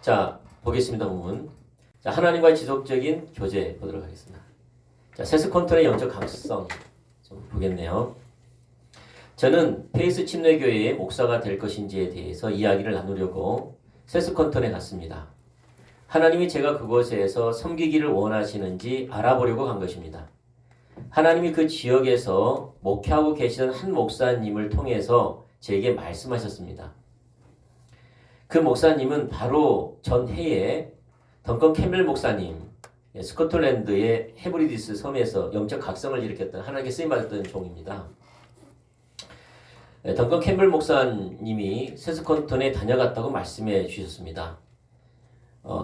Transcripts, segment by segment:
자, 보겠습니다. 부분. 자, 하나님과의 지속적인 교제 보도록 하겠습니다. 자, 세스콘턴의 영적 강성 좀 보겠네요. 저는 페이스 침례교회의 목사가 될 것인지에 대해서 이야기를 나누려고 세스콘턴에 갔습니다. 하나님이 제가 그곳에서 섬기기를 원하시는지 알아보려고 간 것입니다. 하나님이 그 지역에서 목회하고 계시던 한 목사님을 통해서 제게 말씀하셨습니다. 그 목사님은 바로 전해에 덩컨 캠벨 목사님, 스코틀랜드의 헤브리디스 섬에서 영적 각성을 일으켰던 하나님께 쓰임받았던 종입니다. 덩컨 캠벨 목사님이 세스콘턴에 다녀갔다고 말씀해 주셨습니다.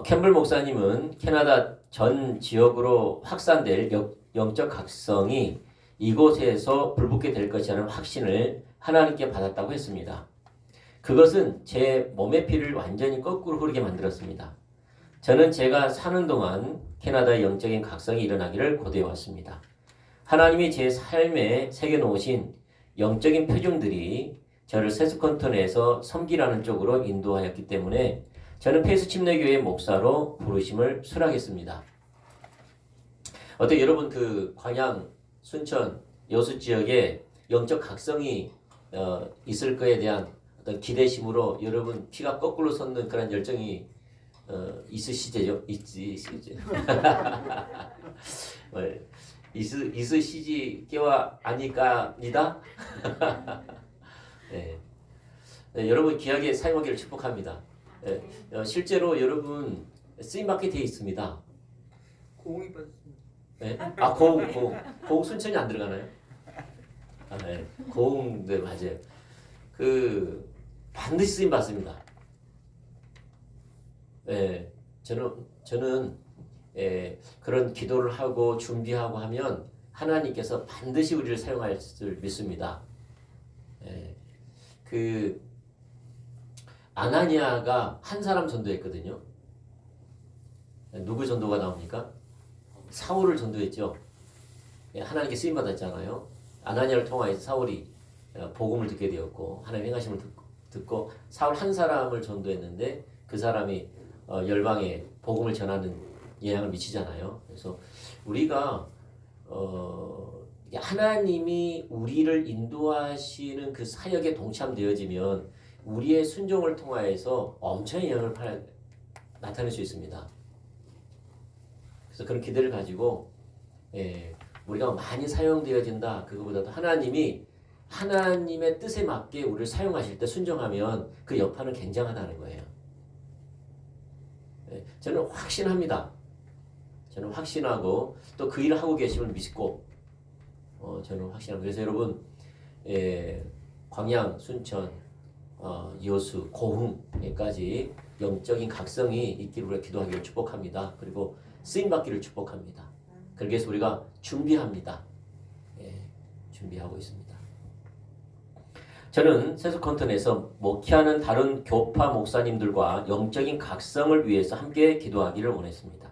캠벨 목사님은 캐나다 전 지역으로 확산될 영적 각성이 이곳에서 불붙게 될 것이라는 확신을 하나님께 받았다고 했습니다. 그것은 제 몸의 피를 완전히 거꾸로 흐르게 만들었습니다. 저는 제가 사는 동안 캐나다의 영적인 각성이 일어나기를 고대해 왔습니다. 하나님이 제 삶에 새겨놓으신 영적인 표징들이 저를 세스콘턴에서 섬기라는 쪽으로 인도하였기 때문에 저는 페이스 침례교회 목사로 부르심을 수락했습니다. 어때 여러분 그 광양, 순천, 여수 지역에 영적 각성이 있을 거에 대한 어떤 기대심으로 여러분 피가 거꾸로 솟는 그런 열정이 있으시죠? 있으시지께와 아니까니다. 네. 네, 여러분 귀하게 사용하기를 축복합니다. 네, 실제로 여러분 쓰임받게 되어 있습니다. 고응이 받았습니다. 네? 고흥 순천이 안 들어가나요? 아, 네. 고흥, 네, 맞아요. 반드시 쓰임 받습니다. 예, 저는 그런 기도를 하고 준비하고 하면 하나님께서 반드시 우리를 사용할 줄 믿습니다. 아나니아가 한 사람 전도했거든요. 누구 전도가 나옵니까? 사울을 전도했죠. 하나님께 쓰임 받았잖아요. 아나니아를 통하여서 사울이 복음을 듣게 되었고 하나님의 행하심을 듣고 사울 한 사람을 전도했는데 그 사람이 열방에 복음을 전하는 영향을 미치잖아요. 그래서 우리가 하나님이 우리를 인도하시는 그 사역에 동참되어지면 우리의 순종을 통하여서 엄청난 영향을 나타낼 수 있습니다. 그래서 그런 기대를 가지고 우리가 많이 사용되어진다. 그거보다도 하나님의 뜻에 맞게 우리를 사용하실 때 순종하면 그 여파는 굉장하다는 거예요. 저는 확신합니다. 저는 확신하고 또 그 일을 하고 계심을 믿고 저는 확신합니다. 그래서 여러분 광양, 순천, 여수, 고흥에까지 영적인 각성이 있기를 우리가 기도하기를 축복합니다. 그리고 쓰임받기를 축복합니다. 그렇게 해서 우리가 준비합니다. 준비하고 있습니다. 저는 세스콘턴에서 목회하는 다른 교파 목사님들과 영적인 각성을 위해서 함께 기도하기를 원했습니다.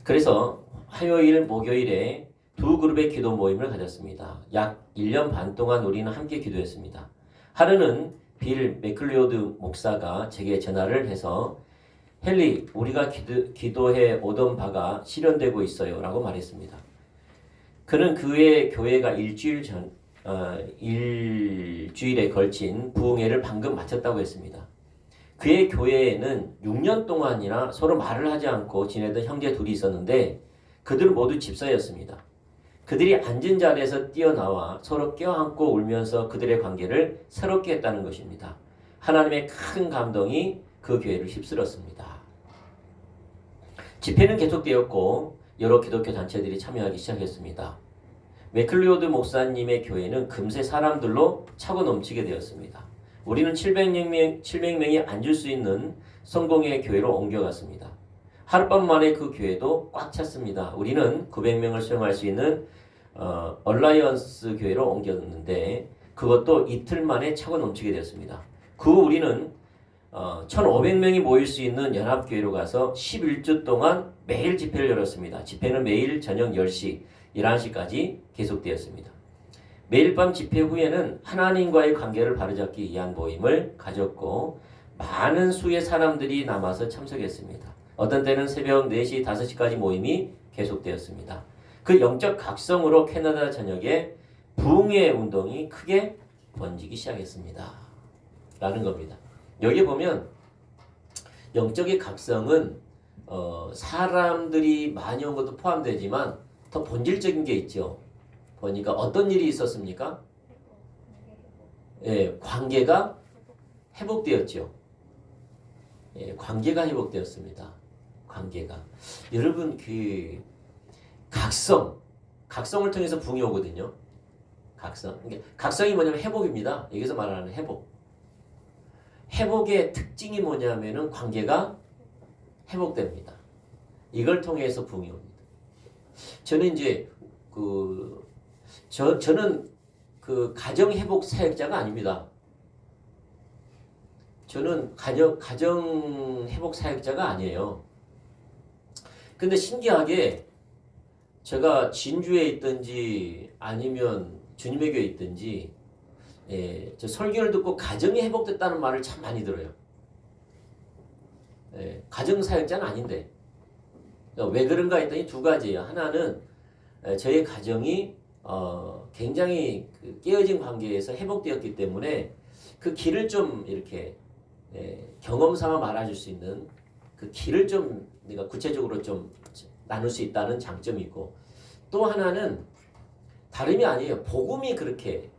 그래서 화요일, 목요일에 두 그룹의 기도 모임을 가졌습니다. 약 1년 반 동안 우리는 함께 기도했습니다. 하루는 빌 맥클리오드 목사가 제게 전화를 해서 헨리, 우리가 기도해 오던 바가 실현되고 있어요 라고 말했습니다. 그는 그의 교회가 일주일에 걸친 부흥회를 방금 마쳤다고 했습니다. 그의 교회에는 6년 동안이나 서로 말을 하지 않고 지내던 형제 둘이 있었는데 그들은 모두 집사였습니다. 그들이 앉은 자리에서 뛰어나와 서로 껴안고 울면서 그들의 관계를 새롭게 했다는 것입니다. 하나님의 큰 감동이 그 교회를 휩쓸었습니다. 집회는 계속되었고 여러 기독교 단체들이 참여하기 시작했습니다. 맥클리오드 목사님의 교회는 금세 사람들로 차고 넘치게 되었습니다. 우리는 700명이 앉을 수 있는 성공의 교회로 옮겨갔습니다. 하룻밤 만에 그 교회도 꽉 찼습니다. 우리는 900명을 수용할 수 있는 얼라이언스 교회로 옮겼는데 그것도 이틀 만에 차고 넘치게 되었습니다. 그 후 우리는 1,500명이 모일 수 있는 연합교회로 가서 11주 동안 매일 집회를 열었습니다. 집회는 매일 저녁 10시, 11시까지 계속되었습니다. 매일 밤 집회 후에는 하나님과의 관계를 바로잡기 위한 모임을 가졌고 많은 수의 사람들이 남아서 참석했습니다. 어떤 때는 새벽 4시, 5시까지 모임이 계속되었습니다. 그 영적 각성으로 캐나다 전역에 부흥의 운동이 크게 번지기 시작했습니다. 라는 겁니다. 여기 보면 영적의 각성은 사람들이 많이 온 것도 포함되지만 더 본질적인 게 있죠. 보니까 어떤 일이 있었습니까? 예, 관계가 회복되었죠. 예, 관계가 회복되었습니다. 관계가. 여러분 그 각성을 통해서 붕이 오거든요. 각성이 뭐냐면 회복입니다. 여기서 말하는 회복. 회복의 특징이 뭐냐면은 관계가 회복됩니다. 이걸 통해서 붕이 옵니다. 저는 이제 저는 그 가정 회복 사역자가 아닙니다. 저는 가정 회복 사역자가 아니에요. 근데 신기하게 제가 진주에 있든지 아니면 주님의 교회에 있든지 저 설교를 듣고 가정이 회복됐다는 말을 참 많이 들어요. 가정 사역자는 아닌데 왜 그런가 했더니 두 가지예요. 하나는 저의 가정이 굉장히 그 깨어진 관계에서 회복되었기 때문에 그 길을 좀 이렇게 경험 삼아 말해줄 수 있는 그 길을 좀 내가 구체적으로 좀 나눌 수 있다는 장점이 있고, 또 하나는 다름이 아니에요. 복음이 그렇게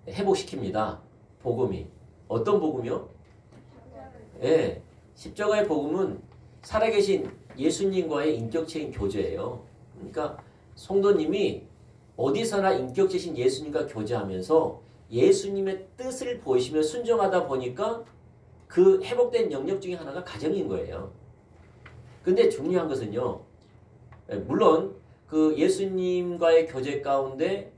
회복시킵니다. 복음이. 어떤 복음이요? 예, 십자가의 복음은 살아계신 예수님과의 인격체인 교제예요. 그러니까 성도님이 어디서나 인격체신 예수님과 교제하면서 예수님의 뜻을 보이시며 순종하다 보니까 그 회복된 영역 중에 하나가 가정인 거예요. 근데 중요한 것은요, 물론 그 예수님과의 교제 가운데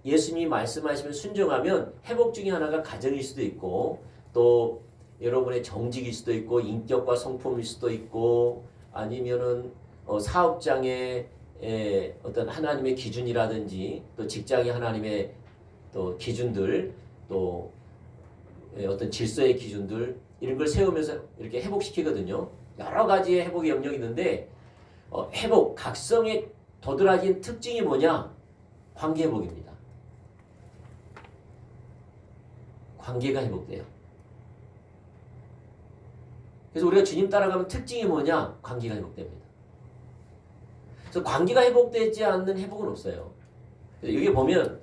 예수님이 말씀하시면 순종하면 회복 중에 하나가 가정일 수도 있고, 또 여러분의 정직일 수도 있고, 인격과 성품일 수도 있고, 아니면은 사업장의 어떤 하나님의 기준이라든지, 또 직장의 하나님의 또 기준들, 또 어떤 질서의 기준들, 이런 걸 세우면서 이렇게 회복시키거든요. 여러 가지의 회복의 영역이 있는데 회복, 각성의 도드라진 특징이 뭐냐? 관계 회복입니다. 관계가 회복돼요. 그래서 우리가 주님 따라가면 특징이 뭐냐? 관계가 회복됩니다. 그래서 관계가 회복되지 않는 회복은 없어요. 여기 보면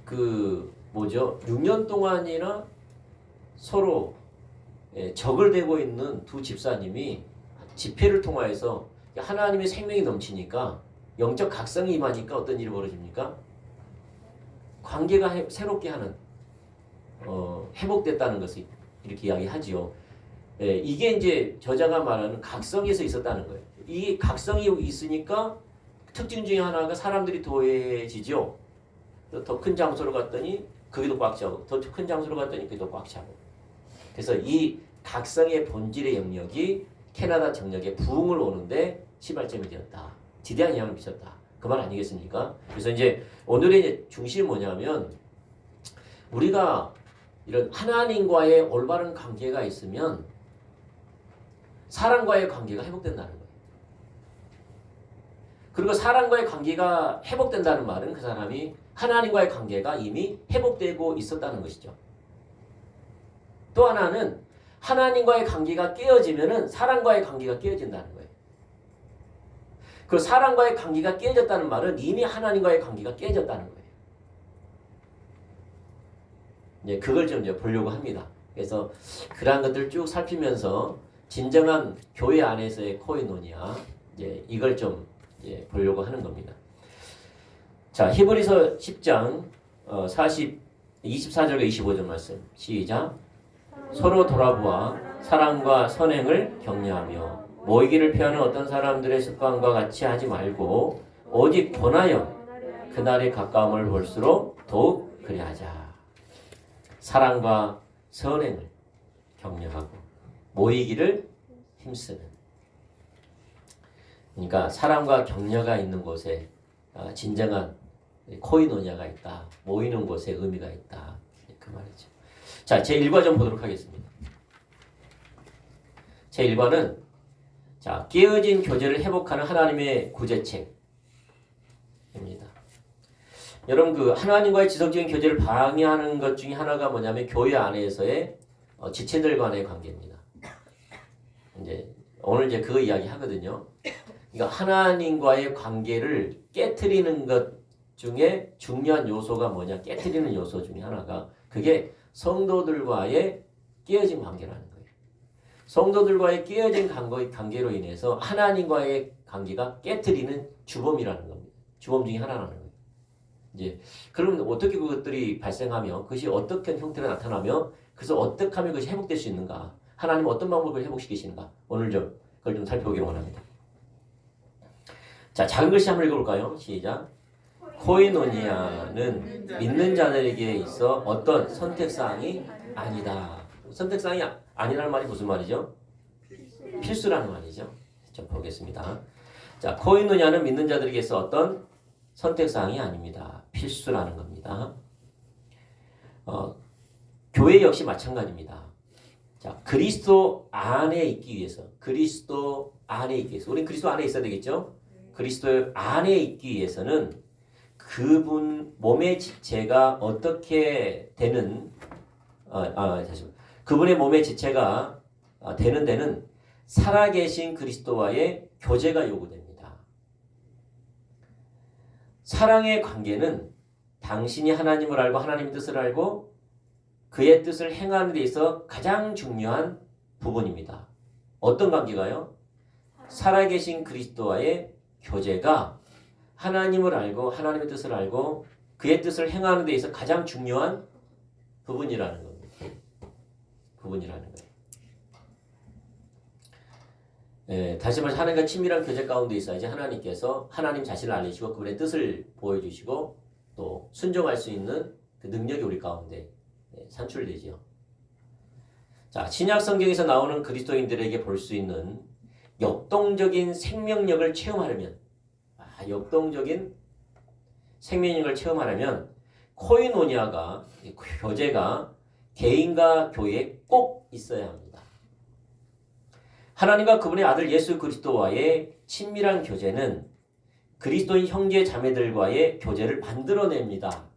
그 뭐죠? 6년 동안이나 서로 적을 대고 있는 두 집사님이 집회를 통하여서 하나님의 생명이 넘치니까, 영적 각성이 임하니까 어떤 일이 벌어집니까? 관계가 새롭게 하는 회복됐다는 것을 이렇게 이야기하지요. 이게 이제 저자가 말하는 각성에서 있었다는 거예요. 이 각성이 있으니까 특징 중에 하나가 사람들이 도해지죠. 더 큰 장소로 갔더니 거기도 꽉 차고, 더 큰 장소로 갔더니 거기도 꽉 차고. 그래서 이 각성의 본질의 영역이 캐나다 전역에 부흥을 오는데 시발점이 되었다. 지대한 영향을 미쳤다. 그 말 아니겠습니까? 그래서 이제 오늘의 이제 중심이 뭐냐면, 우리가 이런 하나님과의 올바른 관계가 있으면 사람과의 관계가 회복된다는 거예요. 그리고 사람과의 관계가 회복된다는 말은 그 사람이 하나님과의 관계가 이미 회복되고 있었다는 것이죠. 또 하나는 하나님과의 관계가 깨어지면은 사람과의 관계가 깨어진다는 거예요. 그 사람과의 관계가 깨어졌다는 말은 이미 하나님과의 관계가 깨어졌다는 거예요. 이제 그걸 좀 이제 보려고 합니다. 그래서 그러한 것들을 쭉 살피면서 진정한 교회 안에서의 코이노니아, 이걸 좀 보려고 하는 겁니다. 자, 히브리서 10장 24절과 25절 말씀 시작. 서로 돌아보아 사랑과 선행을 격려하며 모이기를 피하는 어떤 사람들의 습관과 같이 하지 말고 오직 권하여 그날의 가까움을 볼수록 더욱 그리하자. 사랑과 선행을 격려하고 모이기를 힘쓰는. 그러니까 사랑과 격려가 있는 곳에 진정한 코이노니아가 있다. 모이는 곳에 의미가 있다. 그 말이죠. 자, 제1과 좀 보도록 하겠습니다. 제1과는 자, 깨어진 교제를 회복하는 하나님의 구제책입니다. 여러분 그 하나님과의 지속적인 교제를 방해하는 것 중에 하나가 뭐냐면 교회 안에서의 지체들 간의 관계입니다. 이제 오늘 이제 그거 이야기 하거든요. 그러니까 하나님과의 관계를 깨트리는 것 중에 중요한 요소가 뭐냐? 깨트리는 요소 중에 하나가 그게 성도들과의 깨어진 관계라는 거예요. 성도들과의 깨어진 관계로 인해서 하나님과의 관계가 깨트리는 주범이라는 겁니다. 주범 중에 하나라는 거예요. 이제 그러면 어떻게 그것들이 발생하며 그것이 어떻게 형태로 나타나며 그래서 어떻게 하면 그것이 회복될 수 있는가? 하나님은 어떤 방법을 회복시키시는가? 오늘 좀 그걸 좀 살펴보기를 원합니다. 자, 작은 글씨 한번 읽어볼까요? 시작. 코이노니아는 믿는 자들에게 있어 어떤 선택사항이 아니다. 선택사항이 아니라는 말이 무슨 말이죠? 필수라는 말이죠. 좀 보겠습니다. 자, 코이노니아는 믿는 자들에게 있어 어떤 선택사항이 아닙니다. 필수라는 겁니다. 교회 역시 마찬가지입니다. 자, 그리스도 안에 있기 위해서, 우린 그리스도 안에 있어야 되겠죠? 그리스도 안에 있기 위해서는 그분 몸의 지체가 어떻게 되는 그분의 몸의 지체가 되는 데는 살아계신 그리스도와의 교제가 요구됩니다. 사랑의 관계는 당신이 하나님을 알고 하나님의 뜻을 알고 그의 뜻을 행하는 데 있어 가장 중요한 부분입니다. 어떤 관계가요? 살아계신 그리스도와의 교제가 하나님을 알고 하나님의 뜻을 알고 그의 뜻을 행하는 데 있어 가장 중요한 부분이라는 겁니다. 부분이라는 거예요. 다시 말해서 하나님과 친밀한 교제 가운데 있어야지 하나님께서 하나님 자신을 알리시고 그분의 뜻을 보여주시고 또 순종할 수 있는 그 능력이 우리 가운데 산출되죠. 자, 신약 성경에서 나오는 그리스도인들에게 볼 수 있는 역동적인 생명력을 체험하려면 역동적인 생명력을 체험하려면 코이노니아가 교제가 개인과 교회에 꼭 있어야 합니다. 하나님과 그분의 아들 예수 그리스도와의 친밀한 교제는 그리스도인 형제 자매들과의 교제를 만들어냅니다.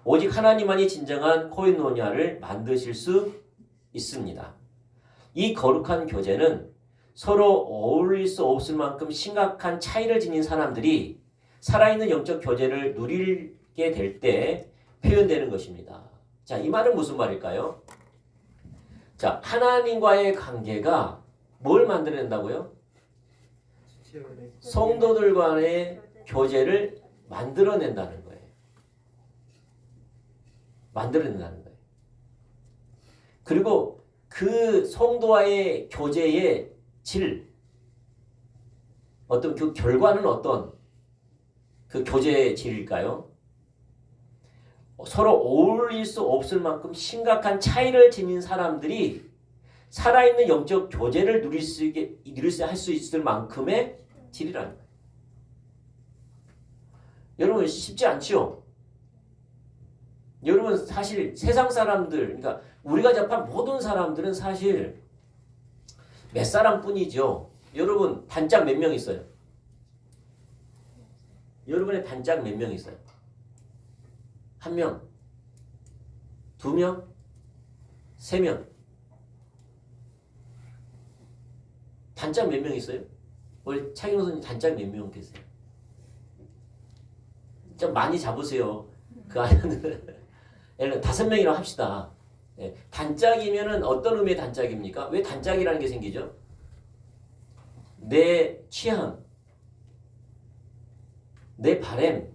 오직 하나님만이 진정한 코이노니아를 만드실 수 있습니다. 이 거룩한 교제는 서로 어울릴 수 없을 만큼 심각한 차이를 지닌 사람들이 살아있는 영적 교제를 누리게 될 때 표현되는 것입니다. 자, 이 말은 무슨 말일까요? 자, 하나님과의 관계가 뭘 만들어낸다고요? 성도들 간의 교제를 만들어낸다는 거예요. 만들어낸다는 거예요. 그리고 그 성도와의 교제의 질, 어떤 그 결과는 어떤 그 교제의 질일까요? 서로 어울릴 수 없을 만큼 심각한 차이를 지닌 사람들이 살아있는 영적 교제를 누릴 수 할 수 있을 만큼의 질이라는 거예요. 여러분 쉽지 않죠? 여러분 사실 세상 사람들, 그러니까 우리가 접한 모든 사람들은 사실 몇 사람뿐이죠. 여러분 단짝 몇 명 있어요? 여러분의 단짝 몇 명 있어요? 한 명? 두 명? 세 명? 단짝 몇 명 있어요? 우리 차기노 선생님 단짝 몇 명 계세요? 좀 많이 잡으세요. 그 안에는 예를 들어 5명이라고 합시다. 예, 단짝이면은 어떤 의미의 단짝입니까? 왜 단짝이라는 게 생기죠? 내 취향, 내 바램,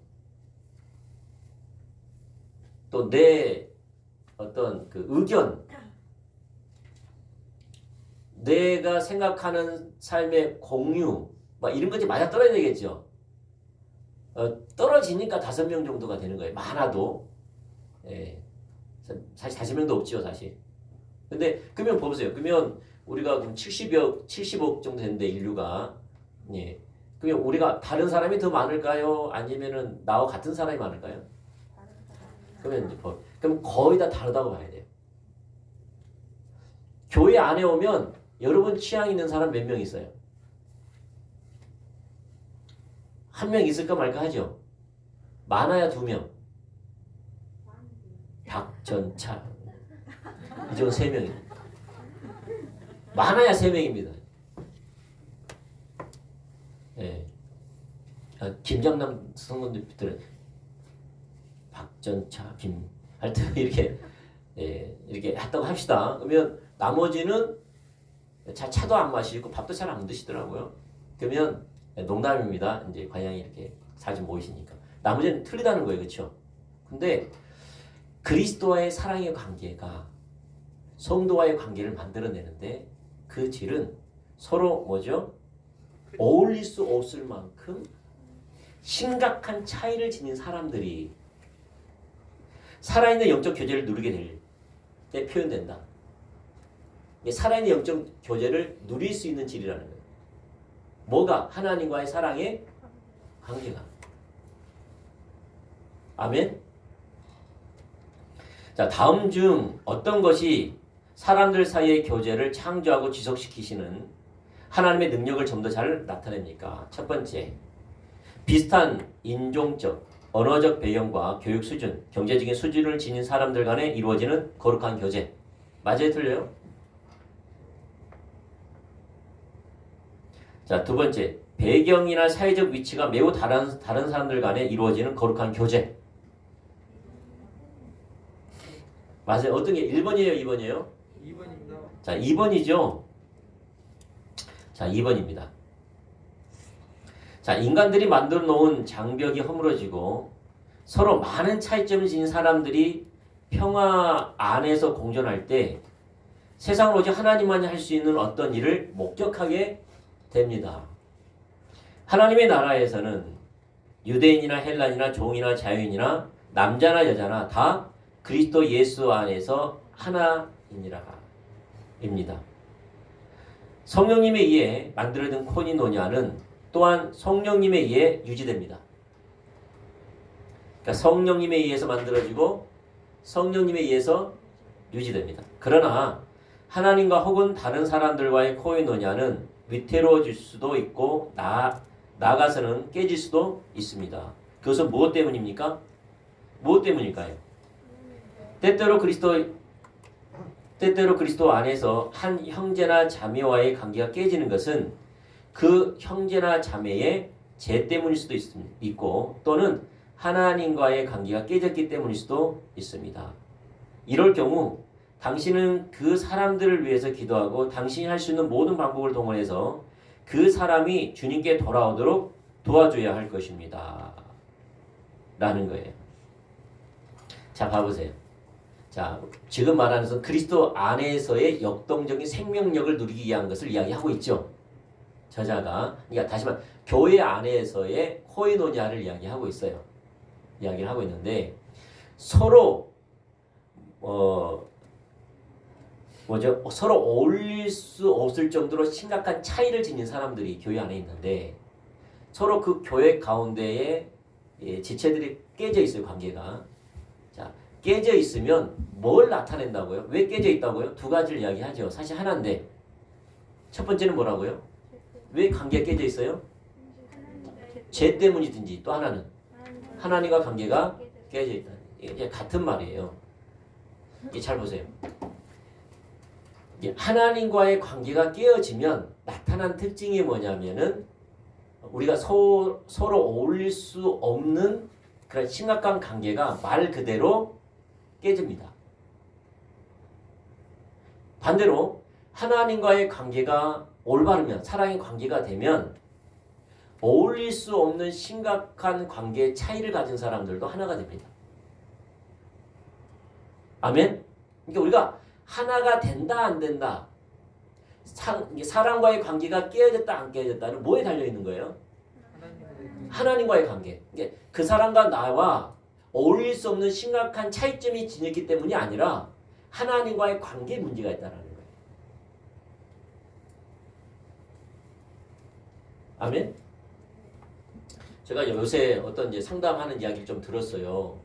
또 내 어떤 그 의견, 내가 생각하는 삶의 공유, 막 이런 것이 맞아떨어야 되겠죠. 떨어지니까 5명 정도가 되는 거예요. 많아도. 예. 사실 5명도 없지요, 사실. 근데 그러면 보세요. 그러면 우리가 그럼 70억 정도 되는데 인류가 예. 그러면 우리가 다른 사람이 더 많을까요? 아니면은 나와 같은 사람이 많을까요? 그러면 이제 그럼 거의 다 다르다고 봐야 돼요. 교회 안에 오면 여러분 취향 있는 사람 몇 명 있어요? 한 명 있을까 말까 하죠. 많아야 2명. 박전차. 이쪽은 3명입니다. 많아야 3명입니다. 예. 김장남 성도들은 박전차, 하여튼 이렇게 이렇게 했다고 합시다. 그러면 나머지는 차도 안 마시고 밥도 잘 안 드시더라고요. 그러면 농담입니다. 이제 과양이 이렇게 사진 모이시니까 나머지는 틀리다는 거예요, 그렇죠? 근데 그리스도와의 사랑의 관계가 성도와의 관계를 만들어내는데 그 질은 서로 뭐죠? 어울릴 수 없을 만큼 심각한 차이를 지닌 사람들이 살아있는 영적 교제를 누리게 될 때 표현된다. 살아있는 영적 교제를 누릴 수 있는 질이라는 거예요. 뭐가? 하나님과의 사랑의 관계가. 아멘? 자, 다음 중 어떤 것이 사람들 사이의 교제를 창조하고 지속시키시는 하나님의 능력을 좀 더 잘 나타냅니까? 첫 번째, 비슷한 인종적, 언어적 배경과 교육 수준, 경제적인 수준을 지닌 사람들 간에 이루어지는 거룩한 교제. 맞아요? 틀려요? 자, 두 번째, 배경이나 사회적 위치가 매우 다른 사람들 간에 이루어지는 거룩한 교제. 맞아요? 어떤 게 1번이에요? 2번이에요? 2번입니다. 자, 2번이죠? 자, 2번입니다. 자, 인간들이 만들어 놓은 장벽이 허물어지고 서로 많은 차이점을 지닌 사람들이 평화 안에서 공존할 때 세상을 오직 하나님만이 할 수 있는 어떤 일을 목격하게 됩니다. 하나님의 나라에서는 유대인이나 헬란이나 종이나 자유인이나 남자나 여자나 다 그리스도 예수 안에서 하나이니라 입니다. 성령님에 의해 만들어진 코니노냐는 또한 성령님에 의해 유지됩니다. 그러니까 성령님에 의해서 만들어지고 성령님에 의해서 유지됩니다. 그러나 하나님과 혹은 다른 사람들과의 코이노냐는 위태로워질 수도 있고 나아가서는 깨질 수도 있습니다. 그것은 무엇 때문입니까? 무엇 때문일까요? 때때로 그리스도 안에서 한 형제나 자매와의 관계가 깨지는 것은 그 형제나 자매의 죄 때문일 수도 있고 또는 하나님과의 관계가 깨졌기 때문일 수도 있습니다. 이럴 경우 당신은 그 사람들을 위해서 기도하고 당신이 할 수 있는 모든 방법을 동원해서 그 사람이 주님께 돌아오도록 도와줘야 할 것입니다. 라는 거예요. 자, 봐보세요. 자, 지금 말하는 것은 그리스도 안에서의 역동적인 생명력을 누리기 위한 것을 이야기하고 있죠. 저자가. 그러니까 다시 말해 교회 안에서의 코이노냐를 이야기하고 있어요. 이야기를 하고 있는데 서로 서로 어울릴 수 없을 정도로 심각한 차이를 지닌 사람들이 교회 안에 있는데 서로 그 교회 가운데에 지체들이 깨져 있어요. 관계가. 자, 깨져 있으면 뭘 나타낸다고요? 왜 깨져 있다고요? 두 가지를 이야기하죠. 사실 하나인데 첫 번째는 뭐라고요? 왜 관계가 깨져 있어요? 죄 때문이든지 또 하나는 하나님과 관계가 깨져 있다. 이게 같은 말이에요. 잘 보세요. 하나님과의 관계가 깨어지면 나타난 특징이 뭐냐면은 우리가 서로 어울릴 수 없는 그런 심각한 관계가 말 그대로 깨집니다. 반대로 하나님과의 관계가 올바르면 사랑의 관계가 되면 어울릴 수 없는 심각한 관계의 차이를 가진 사람들도 하나가 됩니다. 아멘? 그러니까 우리가 하나가 된다 안 된다 사람과의 관계가 깨어졌다 안 깨어졌다는 뭐에 달려있는 거예요? 하나님과의 관계. 그러니까 그 사람과 나와 어울릴 수 없는 심각한 차이점이 지녔기 때문이 아니라 하나님과의 관계에 문제가 있다는 거예요. 아멘? 제가 요새 어떤 이제 상담하는 이야기를 좀 들었어요.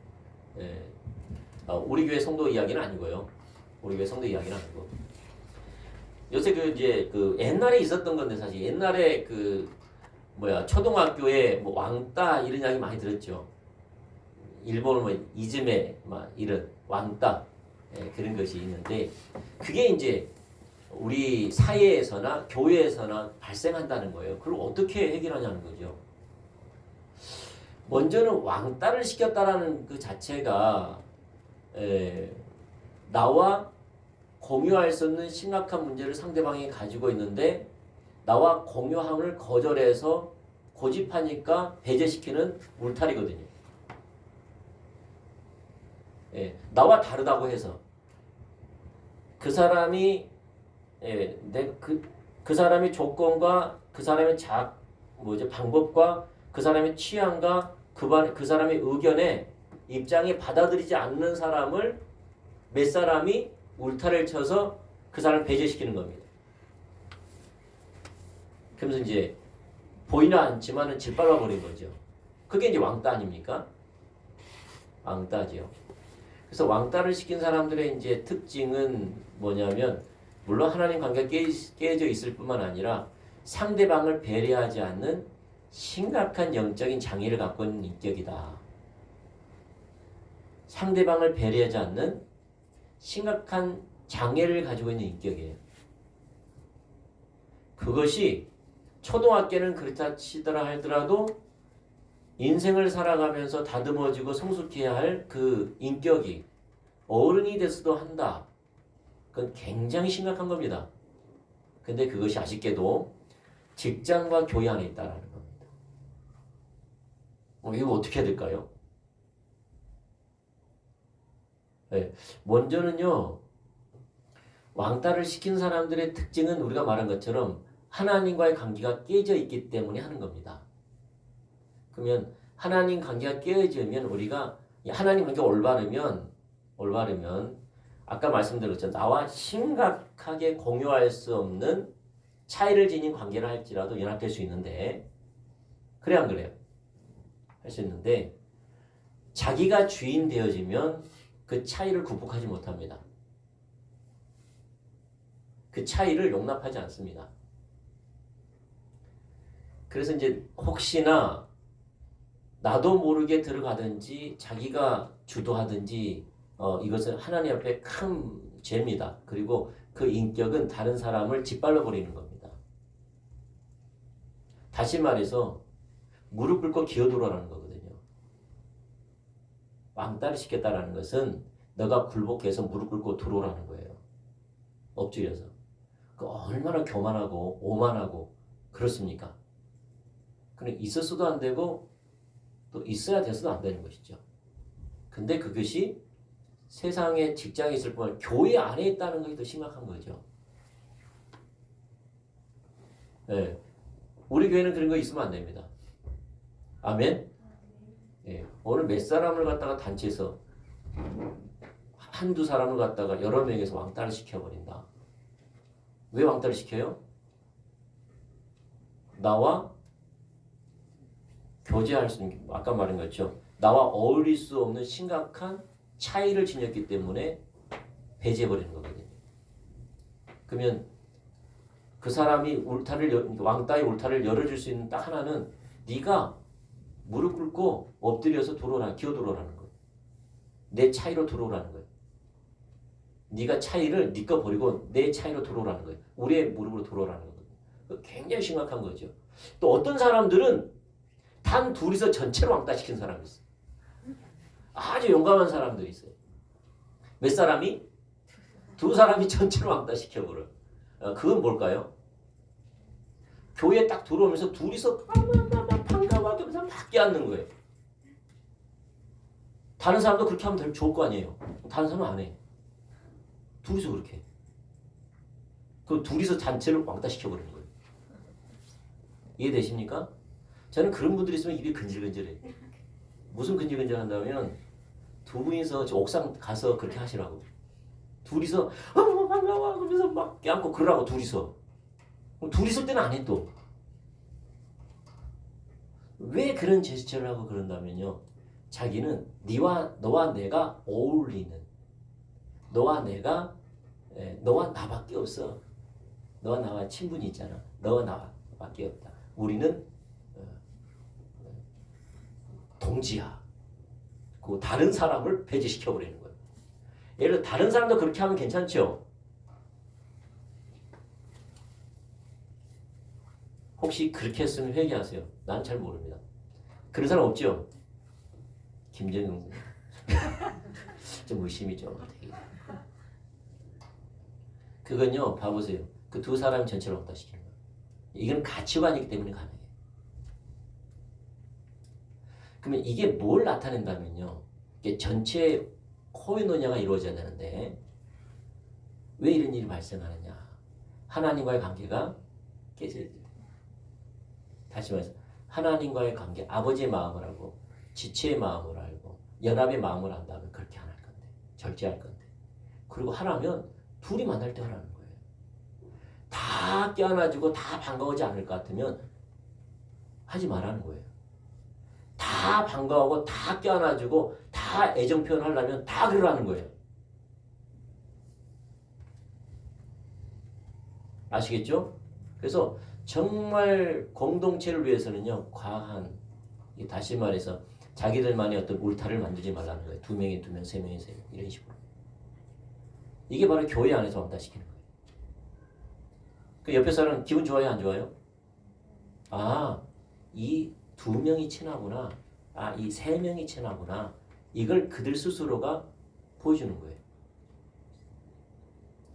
우리 교회 성도 이야기는 아니고요. 우리 교회 성도 이야기는 아니고. 요새 그 이제 그 옛날에 있었던 건데 사실 옛날에 그 뭐야 초등학교에 뭐 왕따 이런 이야기 많이 들었죠. 일본 뭐 이즈메 막 이런 왕따 그런 것이 있는데 그게 이제 우리 사회에서나 교회에서나 발생한다는 거예요. 그걸 어떻게 해결하냐는 거죠. 먼저는 왕따를 시켰다라는 그 자체가 나와 공유할 수 없는 심각한 문제를 상대방이 가지고 있는데 나와 공유함을 거절해서 고집하니까 배제시키는 울타리거든요. 나와 다르다고 해서 그 사람이 그 사람의 조건과 그 사람의 방법과 그 사람의 취향과 그 사람의 의견에 입장에 받아들이지 않는 사람을 몇 사람이 울타리를 쳐서 그 사람을 배제시키는 겁니다. 그러면서 이제 보이나 않지만은 짓밟아 버린 거죠. 그게 이제 왕따 아닙니까? 왕따죠. 그래서 왕따를 시킨 사람들의 이제 특징은 뭐냐면 물론 하나님 관계가 깨져 있을 뿐만 아니라 상대방을 배려하지 않는 심각한 영적인 장애를 갖고 있는 인격이다. 상대방을 배려하지 않는 심각한 장애를 가지고 있는 인격이에요. 그것이 초등학교는 그렇다 치더라 하더라도 인생을 살아가면서 다듬어지고 성숙해야 할 그 인격이 어른이 돼서도 한다. 그건 굉장히 심각한 겁니다. 근데 그것이 아쉽게도 직장과 교회 안에 있다라는 겁니다. 이거 어떻게 해야 될까요? 먼저는요. 왕따를 시킨 사람들의 특징은 우리가 말한 것처럼 하나님과의 관계가 깨져 있기 때문에 하는 겁니다. 그러면 하나님 관계가 깨어지면 우리가 하나님 관계가 올바르면 아까 말씀드렸죠. 나와 심각하게 공유할 수 없는 차이를 지닌 관계를 할지라도 연합될 수 있는데 그래 안 그래요? 할 수 있는데 자기가 주인 되어지면 그 차이를 극복하지 못합니다. 그 차이를 용납하지 않습니다. 그래서 이제 혹시나 나도 모르게 들어가든지 자기가 주도하든지 이것은 하나님 앞에 큰 죄입니다. 그리고 그 인격은 다른 사람을 짓밟아 버리는 겁니다. 다시 말해서 무릎 꿇고 기어들어라는 거거든요. 왕따를 시켰다라는 것은 너가 굴복해서 무릎 꿇고 들어오라는 거예요. 엎드려서. 그 얼마나 교만하고 오만하고 그렇습니까? 그래 있었어도 안 되고 또 있어야 돼서도 안 되는 것이죠. 근데 그것이 세상에 직장에 있을 뿐 아니라 교회 안에 있다는 것이 더 심각한 거죠. 우리 교회는 그런 거 있으면 안 됩니다. 아멘? 오늘 몇 사람을 갖다가 단체에서 한두 사람을 갖다가 여러 명에서 왕따를 시켜버린다. 왜 왕따를 시켜요? 나와 교제할 수 있는, 아까 말한 거죠. 나와 어울릴 수 없는 심각한 차이를 지녔기 때문에 배제해버리는 거거든요. 그러면 그 사람이 왕따의 울타리를 열어줄 수 있는 딱 하나는 네가 무릎 꿇고 엎드려서 기어 들어오라는 거예요. 내 차이로 들어오라는 거예요. 네가 차이를 네 거 버리고 내 차이로 들어오라는 거예요. 우리의 무릎으로 들어오라는 거거든요. 굉장히 심각한 거죠. 또 어떤 사람들은 단 둘이서 전체로 왕따시킨 사람이 있어요. 아주 용감한 사람들이 있어요. 몇 사람이? 두 사람이 전체로 왕따시켜버려요. 그건 뭘까요? 교회에 딱 들어오면서 둘이서 반가워하게 하면서 막 깨닫는 거예요. 다른 사람도 그렇게 하면 되게 좋을 거 아니에요. 다른 사람은 안 해. 둘이서 그렇게 해. 그 둘이서 단체를 왕따시켜버리는 거예요. 이해되십니까? 저는 그런 분들이 있으면 입이 근질근질해. 무슨 근질근질 한다면 두 분이서 저 옥상 가서 그렇게 하시라고. 둘이서 반가워 하면서 막 껴안고 그러라고 둘이서. 둘이 있을 때는 안 해 또. 왜 그런 제스처를 하고 그런다면요. 자기는 너와 내가 어울리는 너와 나밖에 없어. 너와 나와 친분이 있잖아. 너와 나밖에 없다. 우리는 동지야. 그 다른 사람을 배제시켜 버리는 거예요. 예를 들어 다른 사람도 그렇게 하면 괜찮죠? 혹시 그렇게 했으면 회개하세요. 난 잘 모릅니다. 그런 사람 없죠? 김정은 좀 의심이 좀 되게. 그건요, 봐보세요. 그 두 사람 전체를 없다시키는 거예요. 이건 가치관이기 때문에 가능해요. 그러면 이게 뭘 나타낸다면요. 이게 전체 코이노냐가 이루어져야 되는데 왜 이런 일이 발생하느냐. 하나님과의 관계가 깨져야 돼요. 다시 말해서 하나님과의 관계, 아버지의 마음을 알고 지체의 마음을 알고 연합의 마음을 안다면 그렇게 안 할 건데, 절제할 건데. 그리고 하라면 둘이 만날 때 하라는 거예요. 다 껴안아주고 다 반가워하지 않을 것 같으면 하지 말라는 거예요. 다 반가워하고 다 껴안아주고 다 애정 표현하려면 다 그러라는 거예요. 아시겠죠? 그래서 정말 공동체를 위해서는요, 과한, 다시 말해서 자기들만의 어떤 울타리를 만들지 말라는 거예요. 2명이 2명, 3명이 3명, 이런 식으로. 이게 바로 교회 안에서 왕따시키는 거예요. 그 옆에 사람 기분 좋아요, 안 좋아요? 아, 이 2명이 친하구나. 아, 이 3명이 친하구나. 이걸 그들 스스로가 보여주는 거예요.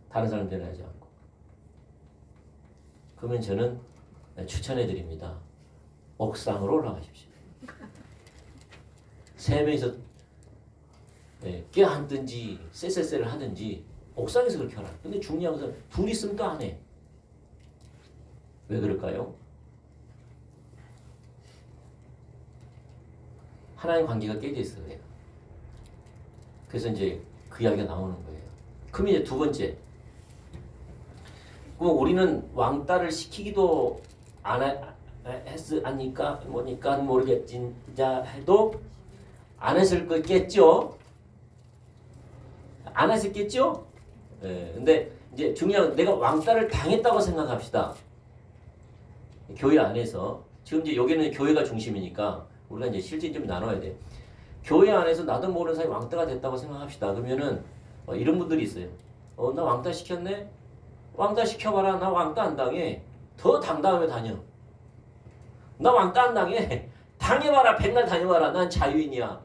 다른 사람 변하지 않고. 그러면 저는 추천해 드립니다. 옥상으로 올라가십시오. 3명이서 껴안든지 쎄쎄쎄를 하든지 옥상에서 그렇게 하라. 근데 중요한 것은 둘이 있으면 또 안 해. 왜 그럴까요? 하나님 관계가 깨져 있어요. 그래서 이제 그 이야기가 나오는 거예요. 그럼 이제 두 번째. 그럼 우리는 왕따를 시키기도 하니까 뭐니까 모르겠지. 해도 안 했을 거겠죠? 안 했었겠죠? 근데 이제 중요한 건 내가 왕따를 당했다고 생각합시다. 교회 안에서 지금 이제 여기는 교회가 중심이니까 우리가 이제 실제 좀 나눠야 돼. 교회 안에서 나도 모르는 사이 왕따가 됐다고 생각합시다. 그러면은 이런 분들이 있어요. 나 왕따 시켰네? 왕따 시켜봐라. 나 왕따 안 당해. 더 당당하게 다녀. 나 왕따 안 당해. 당해봐라. 백날 다녀봐라. 난 자유인이야.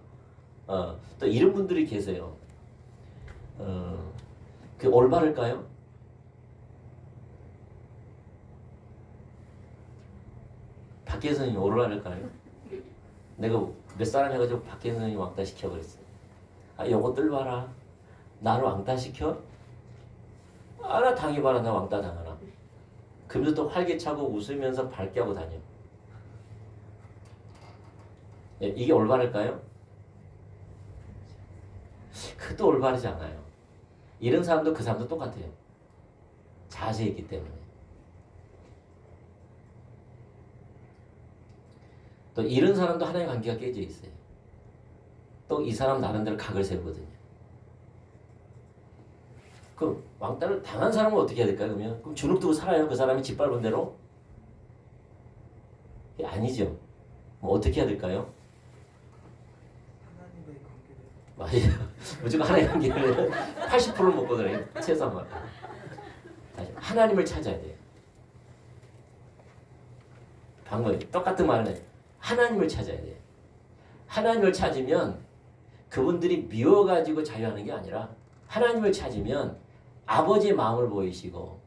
또 이런 분들이 계세요. 그 올바를까요? 박혜 선생님 올바를까요? 내가 몇 사람 해가지고 박혜 선생님 왕따 시켜버렸어. 아, 요것들 봐라. 나를 왕따 시켜? 아, 나 당해봐라. 나 왕따 당하나. 그러면서 또 활기차고 웃으면서 밝게 하고 다녀. 이게 올바를까요? 그것도 올바르지 않아요. 이런 사람도 그 사람도 똑같아요. 자세히 있기 때문에. 또 이런 사람도 하나의 관계가 깨져 있어요. 또 이 사람 나름대로 각을 세우거든요. 그럼 왕따를 당한 사람은 어떻게 해야 될까요? 그럼 주눅 두고 살아요? 그 사람이 짓밟은 대로? 아니죠. 뭐 어떻게 해야 될까요? 하나님과의 관계를. 맞아요. 무조건 하나의 관계를 80%를 먹거든요. 최소한. 다시 하나님을 찾아야 돼요. 방법이 똑같은 말을 해요. 하나님을 찾아야 돼요. 하나님을 찾으면 그분들이 미워가지고 자유하는 게 아니라 하나님을 찾으면 아버지의 마음을 보이시고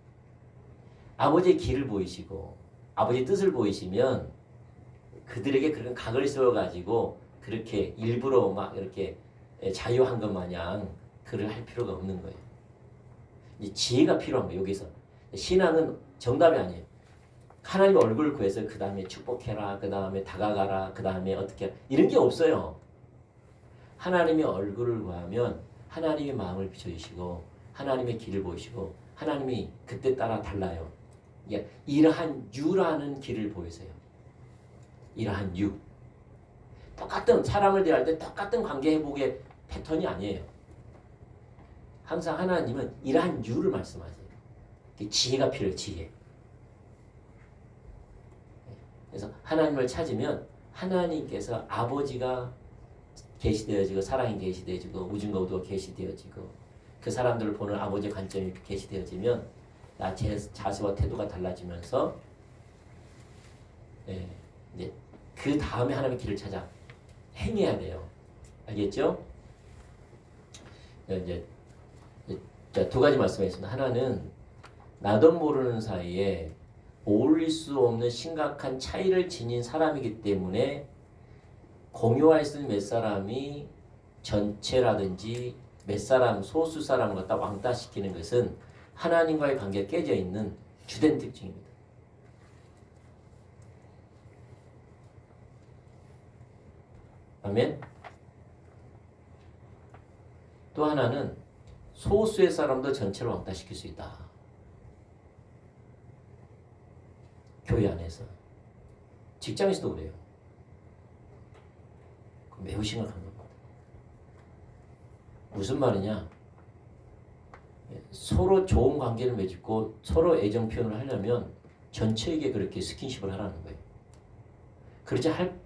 아버지의 길을 보이시고 아버지의 뜻을 보이시면 그들에게 그런 각을 세워가지고 그렇게 일부러 막 이렇게 자유한 것 마냥 그를 할 필요가 없는 거예요. 이 지혜가 필요한 거예요. 여기서 신앙은 정답이 아니에요. 하나님의 얼굴을 구해서 그 다음에 축복해라, 그 다음에 다가가라, 그 다음에 어떻게 해라. 이런 게 없어요. 하나님의 얼굴을 구하면 하나님의 마음을 비춰주시고 하나님의 길을 보이시고 하나님이 그때 따라 달라요. 이러한 유라는 길을 보이세요. 이러한 유. 똑같은 사람을 대할 때 똑같은 관계 회복의 패턴이 아니에요. 항상 하나님은 이러한 유를 말씀하세요. 지혜가 필요해요. 지혜. 그래서 하나님을 찾으면 하나님께서 아버지가 계시되어지고 사랑이 계시되어지고 우주가 계시되어지고 그 사람들을 보는 아버지의 관점이 계시되어지면 나 제 자세와 태도가 달라지면서 이제 그 다음에 하나님의 길을 찾아 행해야 돼요. 알겠죠? 이제 두 가지 말씀하겠습니다. 하나는 나도 모르는 사이에 어울릴 수 없는 심각한 차이를 지닌 사람이기 때문에 공유할 수 있는 몇 사람이 전체라든지 몇 사람, 소수 사람을 갖다 왕따시키는 것은 하나님과의 관계가 깨져 있는 주된 특징입니다. 아멘. 또 하나는 소수의 사람도 전체를 왕따시킬 수 있다. 교회 안에서. 직장에서도 그래요. 매우 심각한 겁니다. 무슨 말이냐? 서로 좋은 관계를 맺고 서로 애정 표현을 하려면 전체에게 그렇게 스킨십을 하라는 거예요.